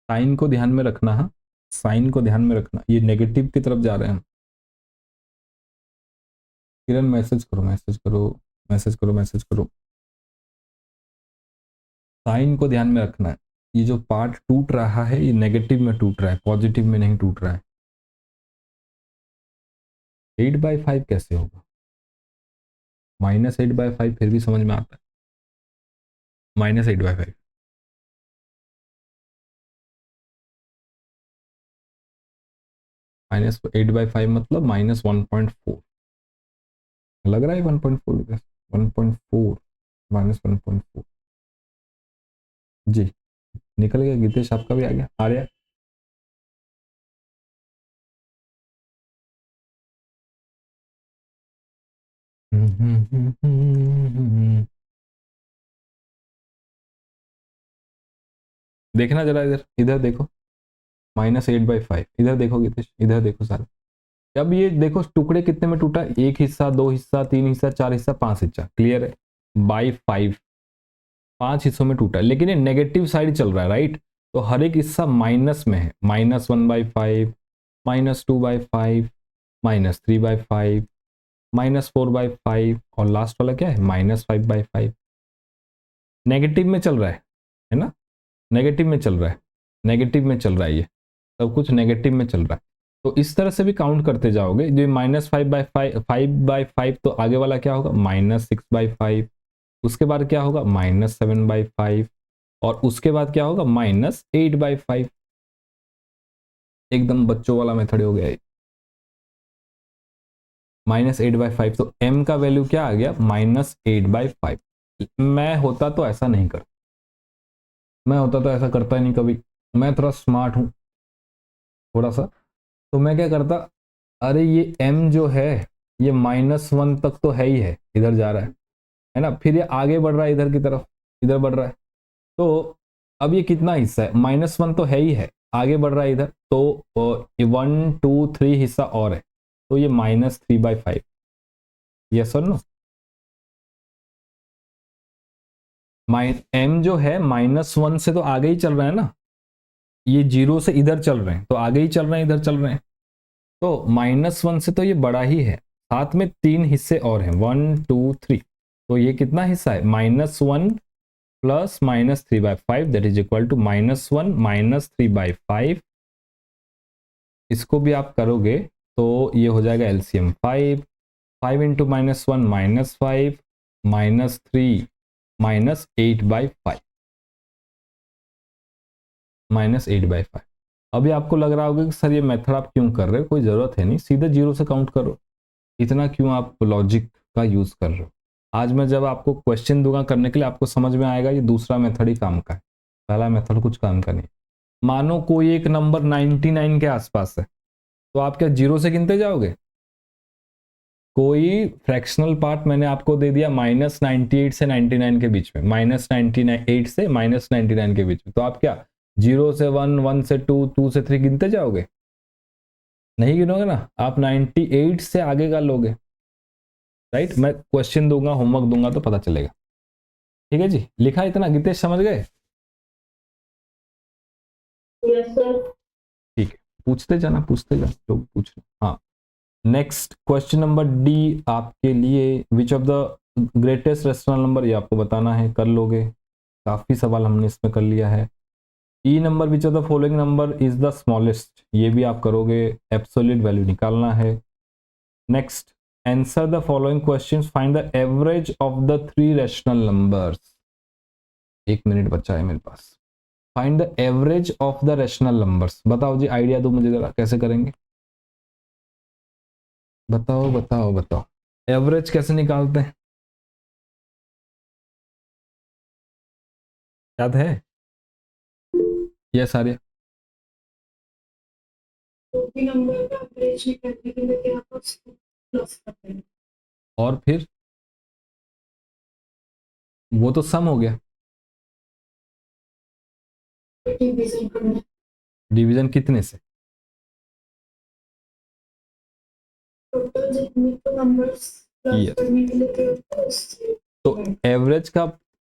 साइन को ध्यान में रखना है, साइन को ध्यान में रखना, ये नेगेटिव की तरफ जा रहे हैं हम। किरण मैसेज करो मैसेज करो मैसेज करो मैसेज करो। साइन को ध्यान में रखना है, ये जो पार्ट टूट रहा है ये नेगेटिव में टूट रहा है, पॉजिटिव में नहीं टूट रहा है। 8/5 कैसे होगा? -8/5 फिर भी समझ में आता है, -8/5 -8/5 मतलब -1.4, लग रहा है 1.4, 1.4 -1.4। जी निकल गया, गीतेश आपका भी आ गया, आर्या देखना जरा इधर, इधर देखो, -8/5, इधर देखो गीतेश, इधर देखो सारे। अब ये देखो टुकड़े कितने में टूटा, एक हिस्सा, दो हिस्सा, तीन हिस्सा, चार हिस्सा, पांच हिस्सा, क्लियर है? बाई 5, 5 हिस्सों में टूटा, लेकिन ये नेगेटिव साइड चल रहा है राइट, तो हर एक हिस्सा माइनस में है, -1/5, -2/5, -3/5, -4/5 और लास्ट वाला क्या है -5/5। नेगेटिव में चल रहा है ना, नेगेटिव में चल रहा है, नेगेटिव में चल रहा है, ये सब कुछ नेगेटिव में चल रहा है। तो इस तरह से भी काउंट करते जाओगे, जो -5/5 तो आगे वाला क्या होगा -6/5, उसके बाद क्या होगा -7/5 और उसके बाद क्या होगा -8/5। एकदम बच्चों वाला मेथड हो गया है। -8/5, तो m का वैल्यू क्या आ गया? -8/5। मैं होता तो ऐसा नहीं करता, मैं होता तो ऐसा करता ही नहीं कभी, मैं थोड़ा स्मार्ट हूँ थोड़ा सा, तो मैं क्या करता, अरे ये m जो है ये -1 तक तो है ही है, इधर जा रहा है ना, फिर ये आगे बढ़ रहा है इधर की तरफ, इधर बढ़ रहा है, तो अब ये कितना हिस्सा है? -1 तो है ही है, आगे बढ़ रहा है इधर, तो 1 2 3 हिस्सा और है, तो ये -3/5। यस और नो? m जो है -1 से तो आगे ही चल रहा है ना, ये 0 से इधर चल रहे हैं, तो आगे ही चल रहे हैं, इधर चल रहे हैं, तो -1 से तो ये बड़ा ही है, साथ में 3 हिस्से और हैं, 1 2 3, तो ये कितना हिस्सा है? -1 plus -3/5 that is equal to -1 -3/5। इसको भी आप करोगे तो ये हो जाएगा एलसीएम 5 इंटू -1 -5 -3 -8/5 -8/5। अभी आपको लग रहा होगा कि सर ये मेथड आप क्यों कर रहे हो, कोई ज़रूरत है नहीं, सीधे 0 से काउंट करो, इतना क्यों आप लॉजिक का यूज़ कर रहे हो। आज मैं जब आपको क्वेश्चन दूंगा करने के लिए, आपको समझ में आएगा ये दूसरा मेथड ही काम का है, पहला मेथड कुछ काम का नहीं। मानो कोई एक नंबर 99 के आसपास है, तो आप क्या 0 से गिनते जाओगे? कोई फ्रैक्शनल पार्ट मैंने आपको दे दिया -98 से 99 के बीच में, -98 से -99 के बीच में, तो आप क्या 0 से 1 1 से 2 2 से 3 गिनते जाओगे? नहीं गिनोगे ना, आप 98 से आगे का लोगे, राइट? मैं क्वेश्चन दूंगा, होमवर्क दूंगा तो पता चलेगा। ठीक है जी, लिखा इतना, गीतेश समझ गए? Yes sir. ठीक है, पूछते जाना लोग पूछ रहे। हाँ, नेक्स्ट क्वेश्चन नंबर डी आपके लिए, विच of the greatest rational number, ये आपको बताना है, कर लोगे, काफी सवाल हमने इसमें कर लिया है। E number, which of the following number is the smallest, ये भी आप करोगे, एब्सोल्यूट वैल्यू निकालना है। Next, answer the following questions, find the average of the 3 rational numbers. 1 minute बचा है मेरे पास। Find the average of the rational numbers, बताओ जी, आइडिया दो मुझे जरा, कैसे करेंगे? बताओ बताओ बताओ, एवरेज कैसे निकालते हैं, याद है? ये सारे भी नंबर का एवरेज निकालने के लिए क्या प्लस करते हैं। और फिर वो तो सम हो गया, डिवीजन करना, डिवीजन कितने से? टोटल जितने तो नंबर्स प्लस Yes. करने के लिए तो एवरेज का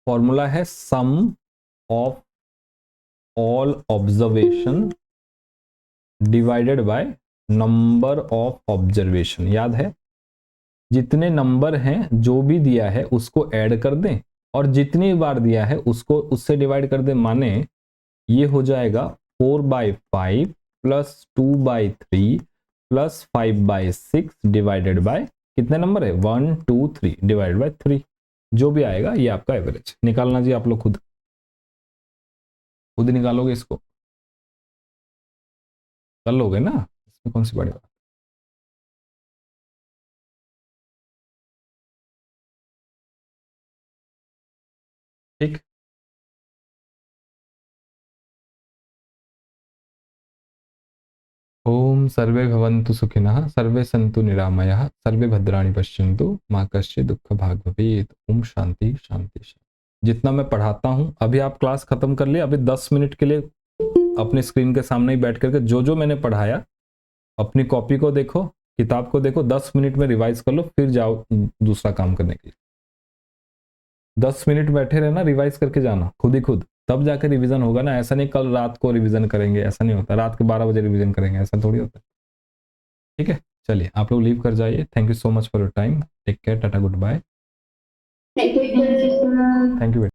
फॉर्मूला है sum of all observation divided by number of observation, याद है? जितने नंबर हैं जो भी दिया है उसको ऐड कर दें, और जितनी बार दिया है उसको उससे डिवाइड कर दें, माने ये हो जाएगा 4/5 प्लस 2/3 प्लस 5/6 डिवाइडेड बाय कितने नंबर है? 1 2 3 डिवाइडेड बाय 3, जो भी आएगा ये आपका एवरेज निकालना जी। आप लोग खुद निकालोगे, इसको कर लोगे ना, इसमें कौन सी बड़ी बात। ठीक, ओम सर्वे भवन्तु सुखिनः, सर्वे सन्तु निरामयः, सर्वे भद्राणि पश्यन्तु, माँ कश्चित् दुःख भाग् भवेत्। ओम शांति शांति शांति। जितना मैं पढ़ाता हूँ, अभी आप क्लास खत्म कर लिए, अभी 10 मिनट के लिए अपनी स्क्रीन के सामने ही बैठ करके जो जो मैंने पढ़ाया अपनी कॉपी को देखो, किताब को देखो, 10 मिनट में रिवाइज कर लो, फिर जाओ दूसरा काम करने के लिए। 10 मिनट बैठे रहना, रिवाइज करके जाना खुद ही खुद, तब जाकर रिवीजन होगा ना। ऐसा नहीं कल रात को रिवीजन करेंगे, ऐसा नहीं होता, रात के 12 बजे रिवीजन करेंगे, ऐसा थोड़ी होता है। ठीक है, चलिए आप लोग लीव कर जाइए। Thank you so much for your time, take care, tata, goodbye. Thank you. Thank you.